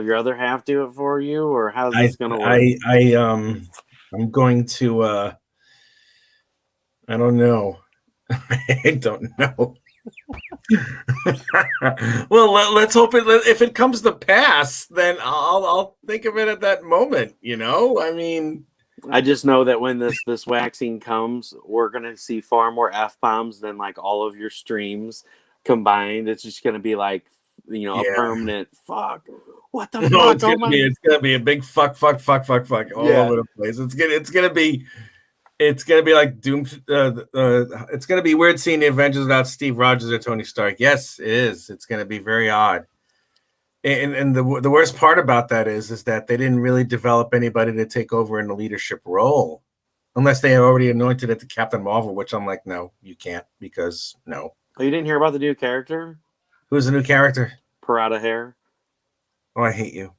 your other half do it for you, or how's this gonna work? I'm going to. I don't know. I don't know. Well, let's hope if it comes to pass, then I'll think of it at that moment. You know, I mean, I just know that when this waxing comes, we're gonna see far more F-bombs than like all of your streams combined. It's just gonna be like, you know, a permanent fuck. What the fuck? It's gonna be a big fuck all over the place. It's gonna be like Doom. It's gonna be weird seeing the Avengers without Steve Rogers or Tony Stark. Yes, it is. It's gonna be very odd. And the worst part about that is that they didn't really develop anybody to take over in the leadership role, unless they had already anointed it to Captain Marvel. Which I'm like, no, you can't, because no. Oh, you didn't hear about the new character? Who's the new character? Parada Hair. Oh, I hate you.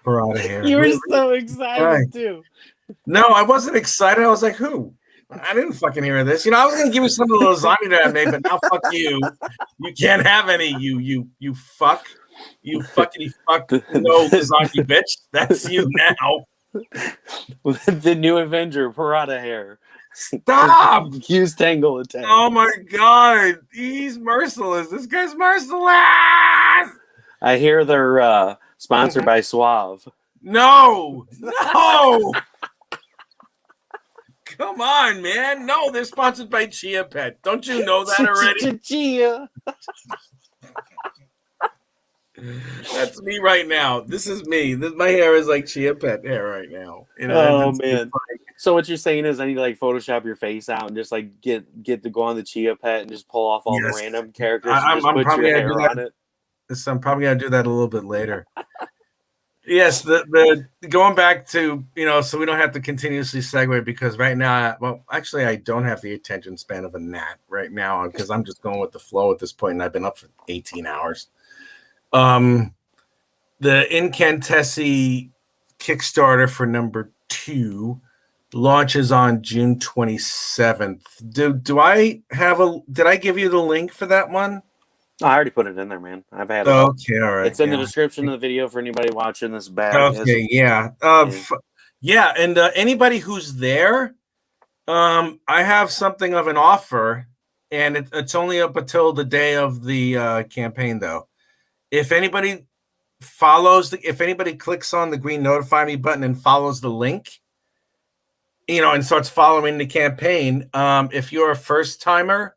Parada Hair. You were so excited too. No, I wasn't excited. I was like, who? I didn't fucking hear this. You know, I was gonna give you some of the lasagna that I made, but now fuck you. You can't have any. You fuck. You fuckity fuck. No lasagna bitch. That's you now. The new Avenger, Parada Hair. Stop. Use Tangle Attack. Oh my God, he's merciless. This guy's merciless. I hear they're sponsored by Suave. No. Come on, man. No, they're sponsored by Chia Pet. Don't you know that already? Chia. That's me right now. This is me. My hair is like Chia Pet hair right now. You know, man. So what you're saying is I need to like Photoshop your face out and just like get to go on the Chia Pet and just pull off all the random characters and just put your hair on it. I'm probably gonna do that a little bit later. Yes, the going back to, you know, so we don't have to continuously segue, because right now, well, actually, I don't have the attention span of a gnat right now because I'm just going with the flow at this point, and I've been up for 18 hours. The Incantesi Kickstarter for number 2 launches on June 27th. Did I give you the link for that one? I already put it in there, man. I've had it. Okay, all right. It's in the description of the video for anybody watching this back. Okay, yeah. Yeah, and anybody who's there, I have something of an offer, and it's only up until the day of the campaign, though. If anybody if anybody clicks on the green notify me button and follows the link, and starts following the campaign, if you're a first timer,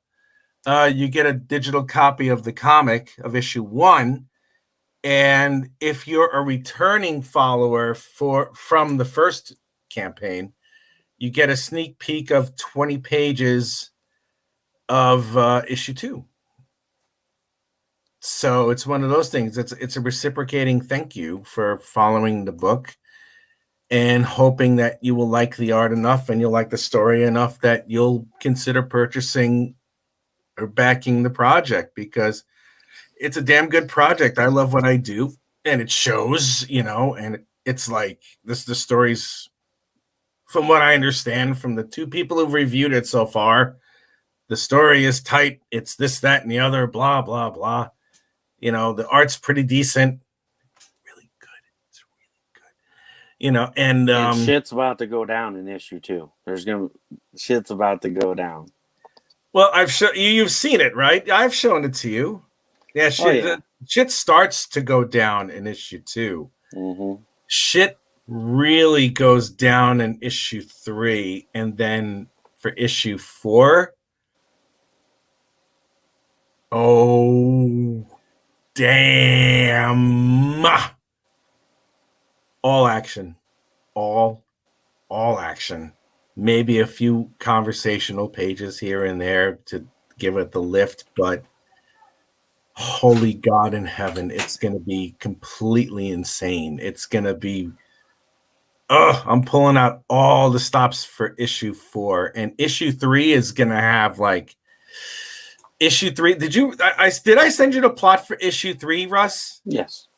you get a digital copy of the comic of issue 1. And if you're a returning follower from the first campaign, you get a sneak peek of 20 pages of issue 2. So it's one of those things. It's a reciprocating thank you for following the book and hoping that you will like the art enough and you'll like the story enough that you'll consider purchasing or backing the project, because it's a damn good project. I love what I do, and it shows, and it's like the stories, from what I understand from the 2 people who've reviewed it so far, the story is tight. It's this, that, and the other, blah, blah, blah. The art's pretty decent. Really good. It's really good. And shit's about to go down in issue 2. Shit's about to go down. Well, you've seen it, right? I've shown it to you. Yeah, shit starts to go down in issue 2. Mm-hmm. Shit really goes down in issue 3, and then for issue 4, oh damn! All action, all action. Maybe a few conversational pages here and there to give it the lift, but holy God in heaven, it's going to be completely insane. It's going to be, I'm pulling out all the stops for issue 4, and issue 3 is going to have issue 3. Did I send you the plot for issue 3, Russ? Yes.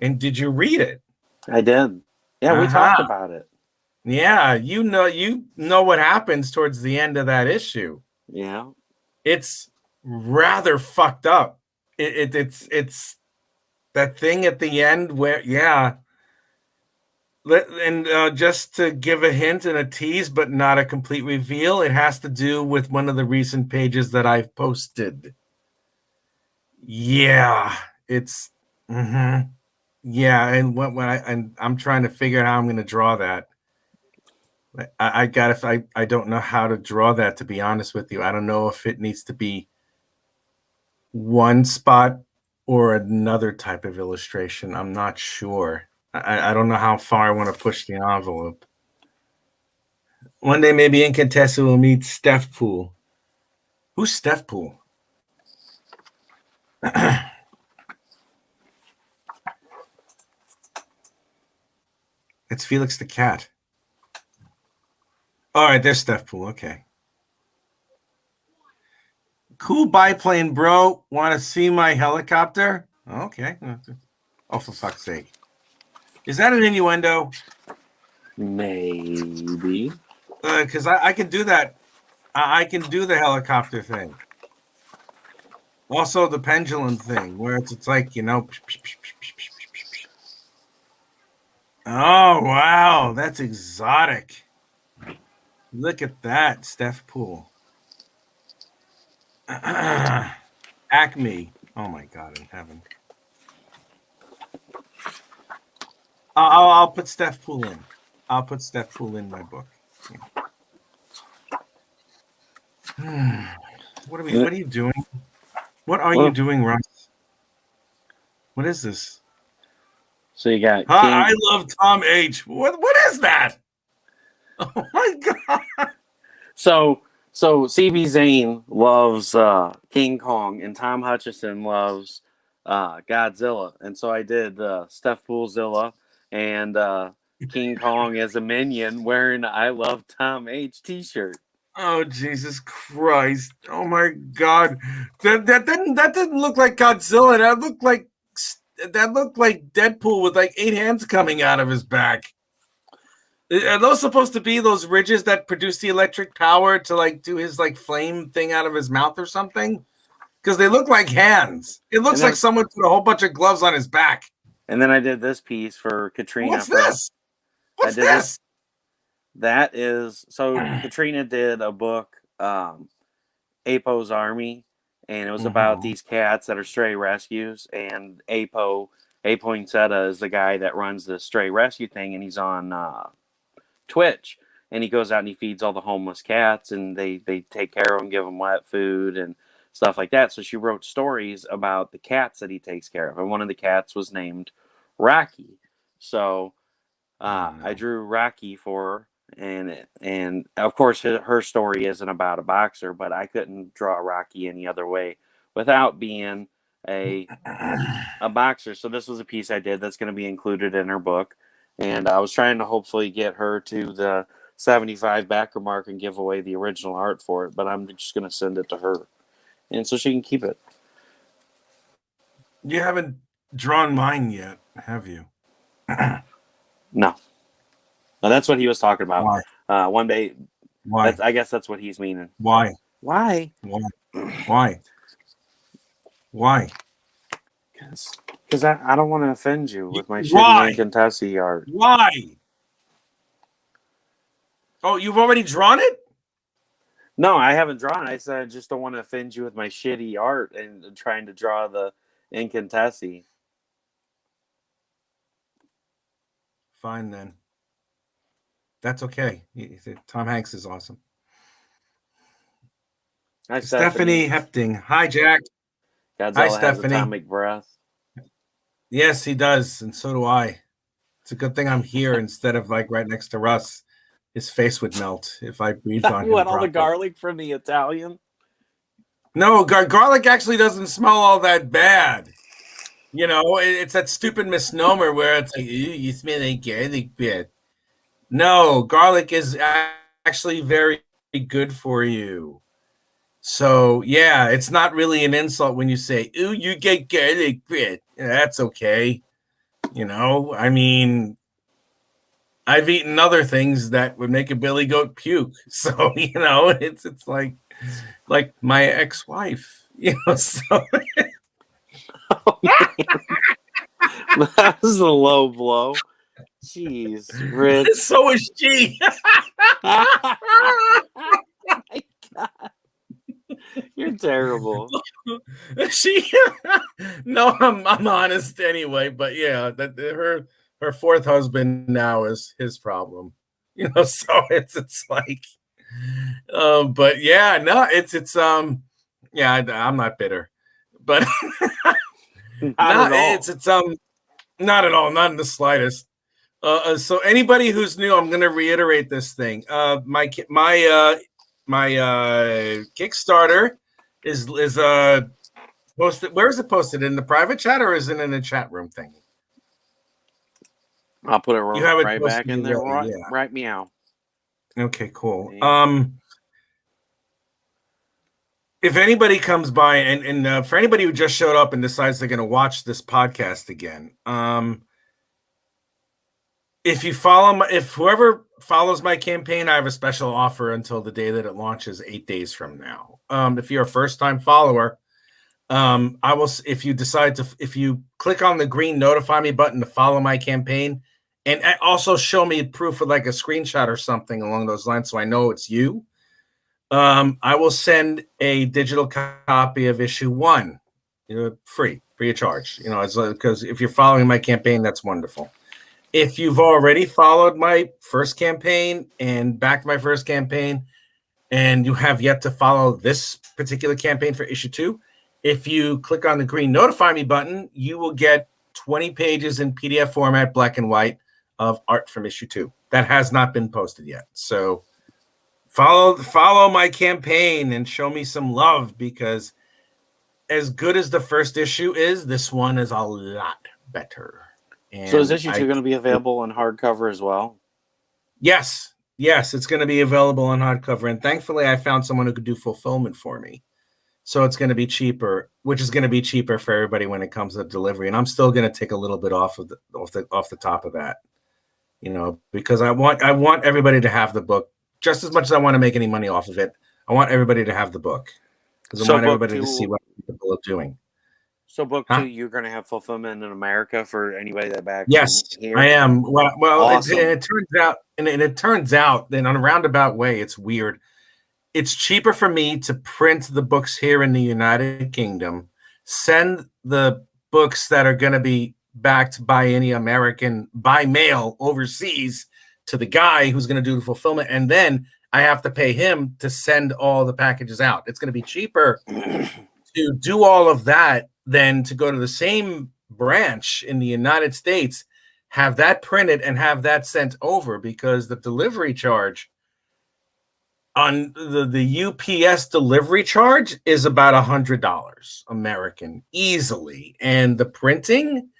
And did you read it? I did. Yeah, we talked about it. Yeah, you know what happens towards the end of that issue. Yeah. It's rather fucked up. It's that thing at the end where, yeah. And just to give a hint and a tease, but not a complete reveal, it has to do with one of the recent pages that I've posted. Yeah, it's yeah, and I'm trying to figure out how I'm going to draw that. I don't know how to draw that, to be honest with you. I don't know if it needs to be one spot or another type of illustration. I'm not sure. I don't know how far I want to push the envelope. One day maybe Incantesi will meet Steph Poole. Who's Steph Poole? It's Felix the cat. All right, there's Steph Poole. Okay. Cool biplane, bro. Want to see my helicopter? Okay. Oh, for fuck's sake. Is that an innuendo? Maybe. Because I can do that. I can do the helicopter thing. Also, the pendulum thing, where it's like, Oh, wow. That's exotic. Look at that, Steph Poole. Acme. Oh, my God in heaven. I'll put Steph Poole in. I'll put Steph Poole in my book. Yeah. What are you doing? What are you doing, Russ? What is this? So you got I love Tom H. What is that? Oh my God. So CB Zane loves King Kong, and Tom Hutchison loves Godzilla. And so I did Steph Poolzilla and King Kong as a minion wearing I Love Tom H t-shirt. Oh, Jesus Christ. Oh my God. That didn't look like Godzilla. That looked like Deadpool with like 8 hands coming out of his back. Are those supposed to be those ridges that produce the electric power to like do his like flame thing out of his mouth or something? Because they look like hands. It looks like someone put a whole bunch of gloves on his back. And then I did this piece for Katrina. What's this? What's this? That is so. Katrina did a book, Apo's Army, and it was about these cats that are stray rescues. And Apo Inzetta is the guy that runs the stray rescue thing, and he's on Twitch. And he goes out and he feeds all the homeless cats, and they take care of them, give them wet food and stuff like that. So she wrote stories about the cats that he takes care of, and one of the cats was named Rocky. So I drew Rocky for her, and of course her story isn't about a boxer, but I couldn't draw Rocky any other way without being a boxer. So this was a piece I did that's going to be included in her book, and I was trying to hopefully get her to the 75 backer mark and give away the original art for it, but I'm just going to send it to her, and so she can keep it. You haven't drawn mine yet, have you? No. That's what he was talking about. Why? One day. Why? I guess that's what he's meaning. Why? Why? Why? Why? Because I don't want to offend you with my shitty Incantesi art. Why? Oh, you've already drawn it? No, I haven't drawn it. I said I just don't want to offend you with my shitty art and trying to draw the Incantesi. Fine then. That's okay. Tom Hanks is awesome. Hi, Stephanie Hepting. Hi, Jack. Godzilla Hi, has Stephanie. atomic breath. Yes, he does, and so do I. It's a good thing I'm here instead of like right next to Russ. His face would melt if I breathed on him. What, all the garlic from the Italian? No, garlic actually doesn't smell all that bad. You know, it's that stupid misnomer where it's like, you smell like garlic bread. No, garlic is actually very good for you. So, yeah, it's not really an insult when you say, ooh, you get garlic bread. Yeah, that's okay. You know, I mean, I've eaten other things that would make a billy goat puke. So, you know, it's like my ex-wife, you know, so. That was a low blow. Jeez, Rich. So is she. Oh my God. You're terrible. No, I'm honest anyway, but yeah, that her fourth husband now is his problem. You know, so it's like but yeah, no, it's yeah, I'm not bitter. But not at all, not in the slightest. So anybody who's new, I'm going to reiterate this thing. My Kickstarter is posted. Where is it posted? In the private chat or is it in the chat room thing? I'll put it right back in there. Yeah. Right meow. Okay, cool. Yeah. If anybody comes by and for anybody who just showed up and decides they're going to watch this podcast again, if whoever follows my campaign, I have a special offer until the day that it launches 8 days from now. If you're a first-time follower, I will. If you click on the green notify me button to follow my campaign, and also show me proof with like a screenshot or something along those lines, so I know it's you. I will send a digital copy of issue 1, free of charge. Because if you're following my campaign, that's wonderful. If you've already followed my first campaign and backed my first campaign, and you have yet to follow this particular campaign for issue 2, if you click on the green notify me button, you will get 20 pages in PDF format, black and white, of art from issue 2. That has not been posted yet. So follow my campaign and show me some love, because as good as the first issue is, this one is a lot better. And so is issue 2 going to be available in hardcover as well? Yes, it's going to be available in hardcover. And thankfully, I found someone who could do fulfillment for me. So it's going to be cheaper, which is going to be cheaper for everybody when it comes to delivery. And I'm still going to take a little bit off the top of that, because I want everybody to have the book just as much as I want to make any money off of it. I want everybody to have the book because I want everybody to see what people are doing. So book Huh? 2, you're going to have fulfillment in America for anybody that backs Yes, in here. I am. Well, Awesome. it turns out, then on a roundabout way, it's weird. It's cheaper for me to print the books here in the United Kingdom, send the books that are going to be backed by any American by mail overseas to the guy who's going to do the fulfillment, and then I have to pay him to send all the packages out. It's going to be cheaper to do all of that than to go to the same branch in the United States, have that printed and have that sent over, because the delivery charge on the UPS delivery charge is about $100 American easily. And the printing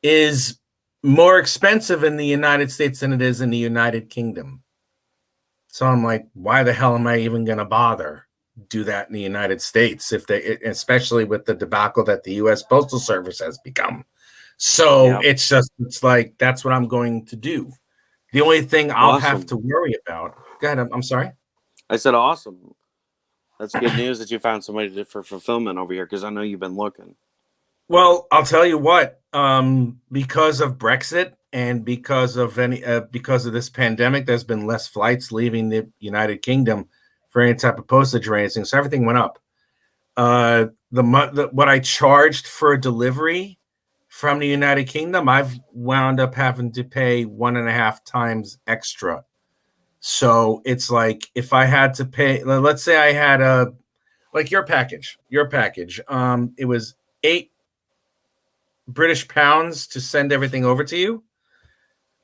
is more expensive in the United States than it is in the United Kingdom. So I'm like, why the hell am I even going to bother do that in the United States, if they, especially with the debacle that the U.S. Postal Service has become. So it's like, that's what I'm going to do. The only thing I'll have to worry about. Go ahead. I'm sorry. I said awesome. That's good news that you found somebody for fulfillment over here, because I know you've been looking. Well, I'll tell you what. Because of Brexit and because of this pandemic, there's been less flights leaving the United Kingdom for any type of postage or anything, so everything went up. What I charged for a delivery from the United Kingdom, I've wound up having to pay 1.5 times extra. So it's like, if I had to pay, let's say I had your package, it was £8 to send everything over to you.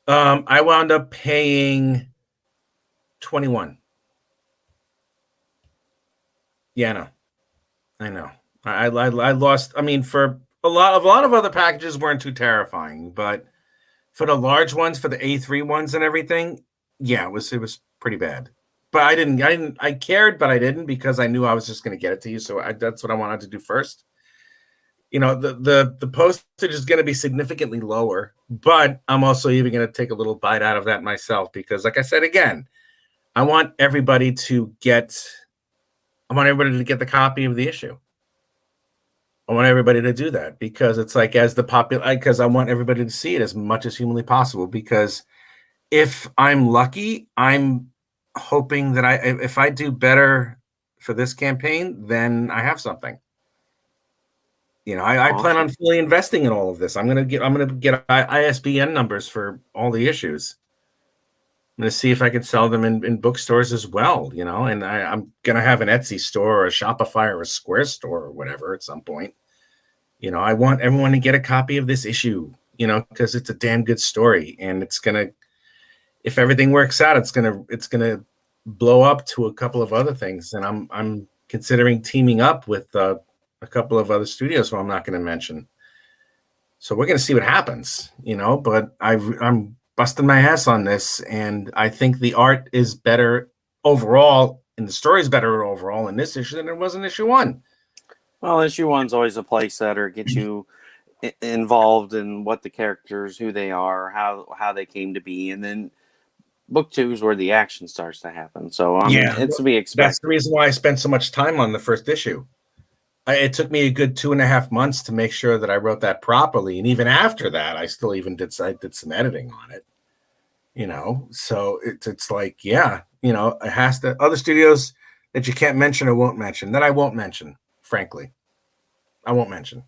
I wound up paying 21. Yeah, I know. I lost. I mean, for a lot of other packages weren't too terrifying, but for the large ones, for the A3 ones and everything, yeah, it was pretty bad. But I cared, but I didn't, because I knew I was just going to get it to you. So that's what I wanted to do first. You know, the postage is going to be significantly lower, but I'm also even going to take a little bite out of that myself, because, like I said, again, I want everybody to get the copy of the issue. I want everybody to do that, because it's like, because I want everybody to see it as much as humanly possible, because if I'm lucky, I'm hoping that if I do better for this campaign, then I have something. You know, I plan on fully investing in all of this. I'm gonna get ISBN numbers for all the issues. I'm gonna see if I can sell them in bookstores as well. You know, and I'm gonna have an Etsy store or a Shopify or a Square store or whatever at some point. You know, I want everyone to get a copy of this issue. You know, because it's a damn good story, and it's gonna, if everything works out, it's gonna blow up to a couple of other things. And I'm considering teaming up with a couple of other studios who I'm not going to mention. So we're going to see what happens, you know, but I'm busting my ass on this. And I think the art is better overall, and the story is better overall in this issue than it was in issue 1. Well, issue 1's always a place setter, get you involved in what the characters, who they are, how they came to be. And then book 2 is where the action starts to happen. So it's to be expected. That's the reason why I spent so much time on the first issue. It took me a good 2.5 months to make sure that I wrote that properly. And even after that, I still did some editing on it, you know? So it's like, yeah, you know, it has to, other studios that you can't mention or won't mention, that I won't mention, frankly, I won't mention,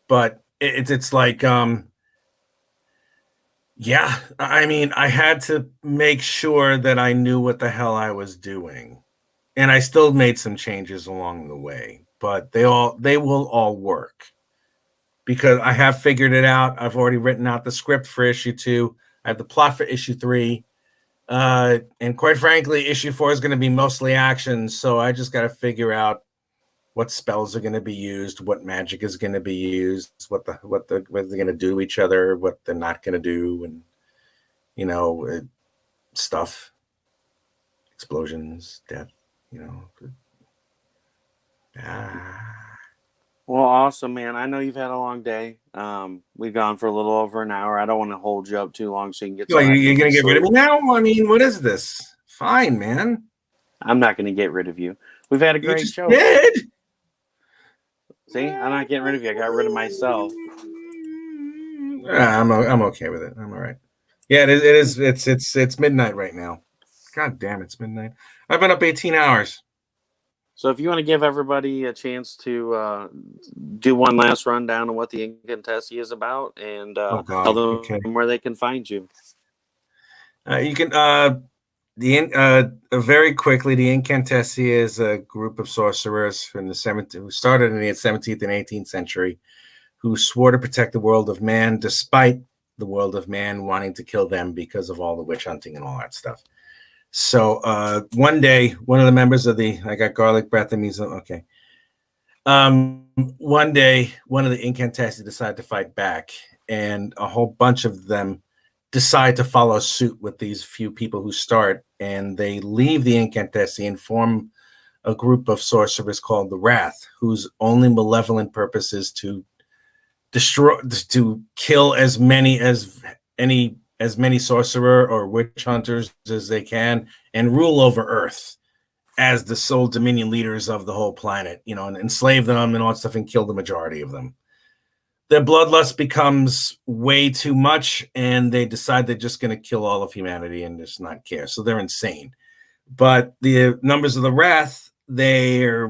but it's like, yeah, I mean, I had to make sure that I knew what the hell I was doing, and I still made some changes along the way. But they will all work, because I have figured it out. I've already written out the script for issue 2. I have the plot for issue 3. And quite frankly, issue 4 is going to be mostly action. So I just got to figure out what spells are going to be used, what magic is going to be used, what they're going to do to each other, what they're not going to do. And, you know, stuff, explosions, death, you know. Well, awesome, man. I know you've had a long day. We've gone for a little over an hour. I don't want to hold you up too long, so you can get. You're gonna get rid of me now? I mean, what is this? Fine, man. I'm not gonna get rid of you. We've had a great show. Did. See, I'm not getting rid of you. I got rid of myself. I'm okay with it. I'm all right. Yeah, it is. It's midnight right now. God damn, it's midnight. I've been up 18 hours. So if you want to give everybody a chance to do one last rundown of what the Incantesi is about and Oh tell God. them Okay. where they can find you. You can very quickly. The Incantesi is a group of sorcerers from the 17th who started in the 17th and 18th century, who swore to protect the world of man, despite the world of man wanting to kill them because of all the witch hunting and all that stuff. So one day, one of the members of I got garlic breath and measles. Okay. One day, one of the Incantesi decided to fight back, and a whole bunch of them decide to follow suit with these few people who start, and they leave the Incantesi and form a group of sorcerers called the Wrath, whose only malevolent purpose is to destroy, to kill as many sorcerer or witch hunters as they can, and rule over Earth as the sole dominion leaders of the whole planet, and enslave them and all that stuff and kill the majority of them. Their bloodlust becomes way too much, and they decide they're just going to kill all of humanity and just not care. So they're insane. But the numbers of the Wrath, they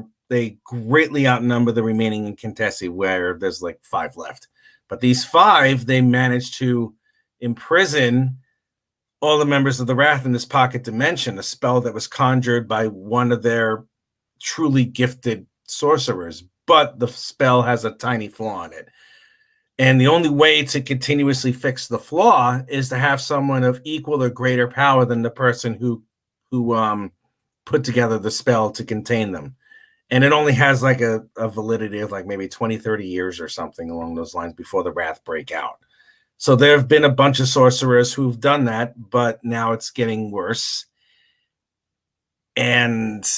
greatly outnumber the remaining Incantesi, where there's like 5 left. But these 5, they managed to imprison all the members of the Wrath in this pocket dimension, a spell that was conjured by one of their truly gifted sorcerers. But the spell has a tiny flaw in it. And the only way to continuously fix the flaw is to have someone of equal or greater power than the person who put together the spell to contain them. And it only has like a validity of like maybe 20, 30 years or something along those lines before the Wrath break out. So there have been a bunch of sorcerers who've done that, but now it's getting worse. And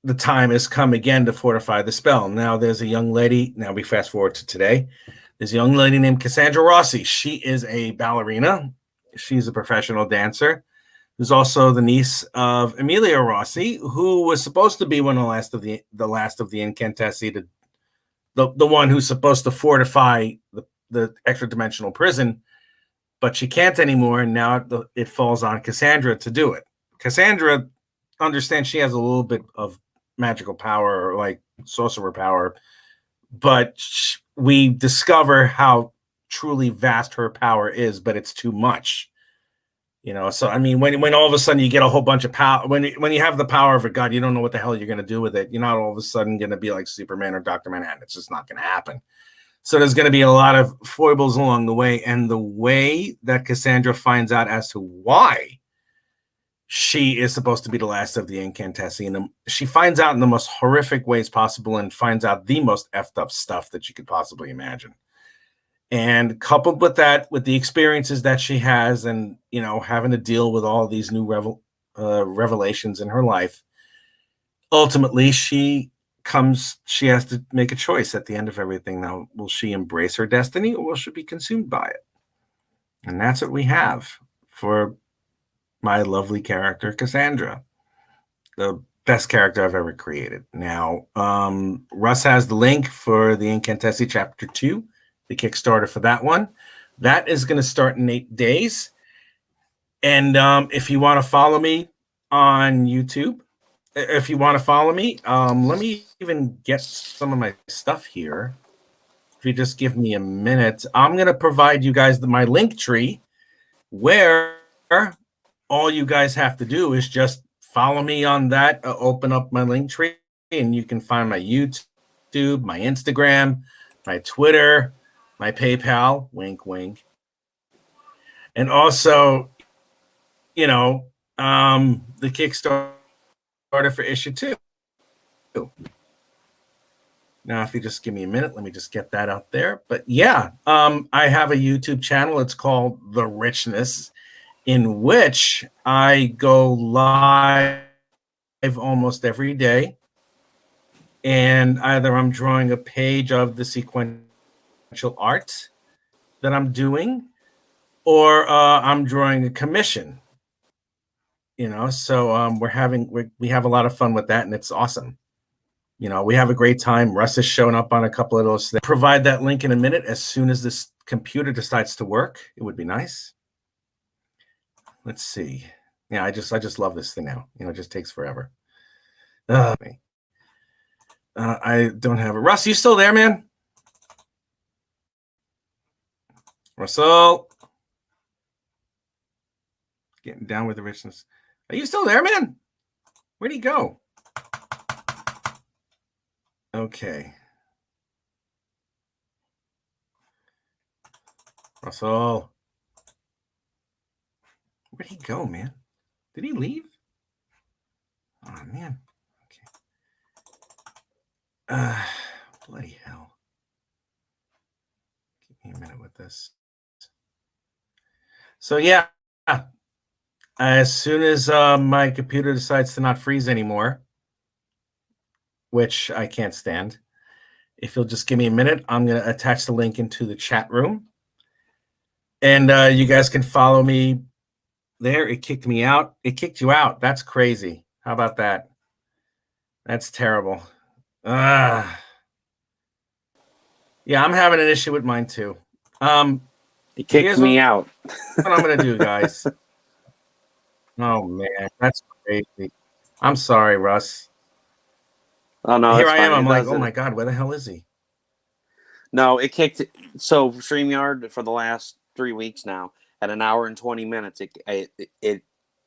the time has come again to fortify the spell. Now there's a young lady. Now we fast forward to today. There's a young lady named Cassandra Rossi. She is a ballerina. She's a professional dancer. Who's also the niece of Emilia Rossi, who was supposed to be one of the last of the Incantesi, the one who's supposed to fortify the extra dimensional prison, but she can't anymore. And now it falls on Cassandra to do it. Cassandra understands she has a little bit of magical power, or like sorcerer power, but we discover how truly vast her power is, but it's too much. So I mean, when all of a sudden you get a whole bunch of power, when you have the power of a god, you don't know what the hell you're going to do with it. You're not all of a sudden going to be like Superman or Dr. Manhattan. It's just not going to happen. So there's going to be a lot of foibles along the way. And the way that Cassandra finds out as to why she is supposed to be the last of the Incantesi, and she finds out in the most horrific ways possible, and finds out the most effed up stuff that you could possibly imagine. And coupled with that, with the experiences that she has, and having to deal with all these new revelations in her life, ultimately she has to make a choice at the end of everything. Now, will she embrace her destiny, or will she be consumed by it? And that's what we have for my lovely character, Cassandra, the best character I've ever created. Now, Russ has the link for the Incantesi Chapter 2. The Kickstarter for that one. That is going to start in 8 days. And if you want to follow me on YouTube, let me even get some of my stuff here. If you just give me a minute, I'm going to provide you guys my link tree, where all you guys have to do is just follow me on that, open up my link tree, and you can find my YouTube, my Instagram, my Twitter, my PayPal, wink, wink. And also, the Kickstarter for issue 2. Now, if you just give me a minute, let me just get that out there. But yeah, I have a YouTube channel. It's called The Richness, in which I go live almost every day. And either I'm drawing a page of the sequential art that I'm doing, or I'm drawing a commission. So we have a lot of fun with that, and it's awesome. we have a great time. Russ is showing up on a couple of those. Provide that link in a minute as soon as this computer decides to work. It would be nice. Let's see. Yeah, I just love this thing now. It just takes forever. I don't have it. Russ, you still there, man? Russell. Getting down with the richness. Are you still there, man? Where'd he go? Okay. Russell. Where'd he go, man? Did he leave? Oh, man. Okay. Bloody hell. Give me a minute with this. So, yeah. As soon as my computer decides to not freeze anymore, which I can't stand, if you'll just give me a minute, I'm going to attach the link into the chat room. And you guys can follow me there. It kicked me out. It kicked you out. That's crazy. How about that? That's terrible. Yeah, I'm having an issue with mine too. It kicked me out. What I'm going to do, guys. Oh, man. That's crazy. I'm sorry, Russ. Oh, no. Here I am. I'm like, oh, my God, where the hell is he? No, it kicked. So StreamYard for the last 3 weeks now, at an hour and 20 minutes, it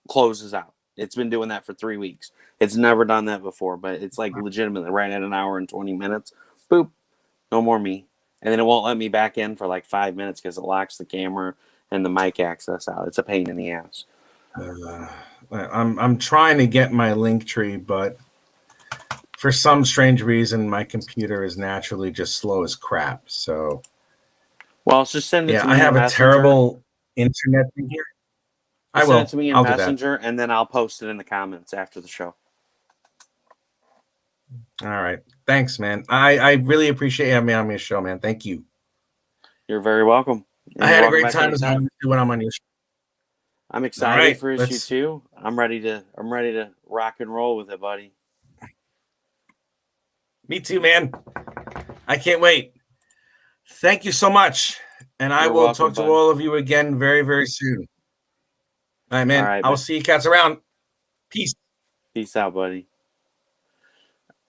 closes out. It's been doing that for 3 weeks. It's never done that before, but it's like legitimately right at an hour and 20 minutes. Boop. No more me. And then it won't let me back in for like 5 minutes because it locks the camera and the mic access out. It's a pain in the ass. I'm trying to get my link tree, but for some strange reason, my computer is naturally just slow as crap. So, well, just send it to me. I have a terrible internet thing here. I will. Send it to me in Messenger, and then I'll post it in the comments after the show. All right. Thanks, man. I really appreciate having me on your show, man. Thank you. You're very welcome. I had a great time when I'm on your show. I'm excited for issue 2. I'm ready to rock and roll with it, buddy. Me too, man. I can't wait. Thank you so much. And I will talk to all of you again very, very soon. All right, man. All right, I'll see you cats around. Peace. Peace out, buddy.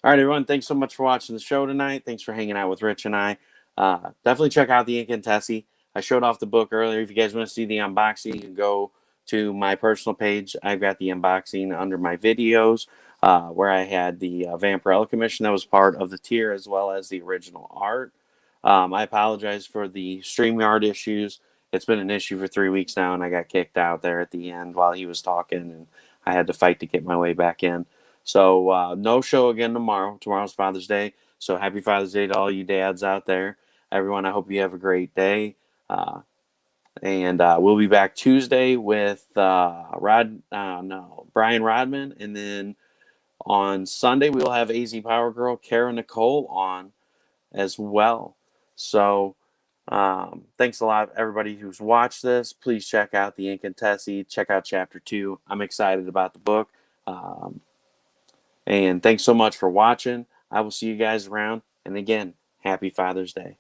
All right, everyone. Thanks so much for watching the show tonight. Thanks for hanging out with Rich and I. Definitely check out the Incantesi. I showed off the book earlier. If you guys want to see the unboxing, you can go to my personal page. I've got the unboxing under my videos where I had the Vampirella commission that was part of the tier as well as the original art. I apologize for the StreamYard issues. It's been an issue for 3 weeks now, and I got kicked out there at the end while he was talking, and I had to fight to get my way back in. So no show again tomorrow. Tomorrow's Father's Day. So happy Father's Day to all you dads out there. Everyone, I hope you have a great day. And we'll be back Tuesday with Brian Rodman. And then on Sunday, we will have AZ Power Girl, Kara Nicole on as well. So thanks a lot, everybody who's watched this. Please check out the Incantesi. Check out Chapter 2. I'm excited about the book. And thanks so much for watching. I will see you guys around. And again, happy Father's Day.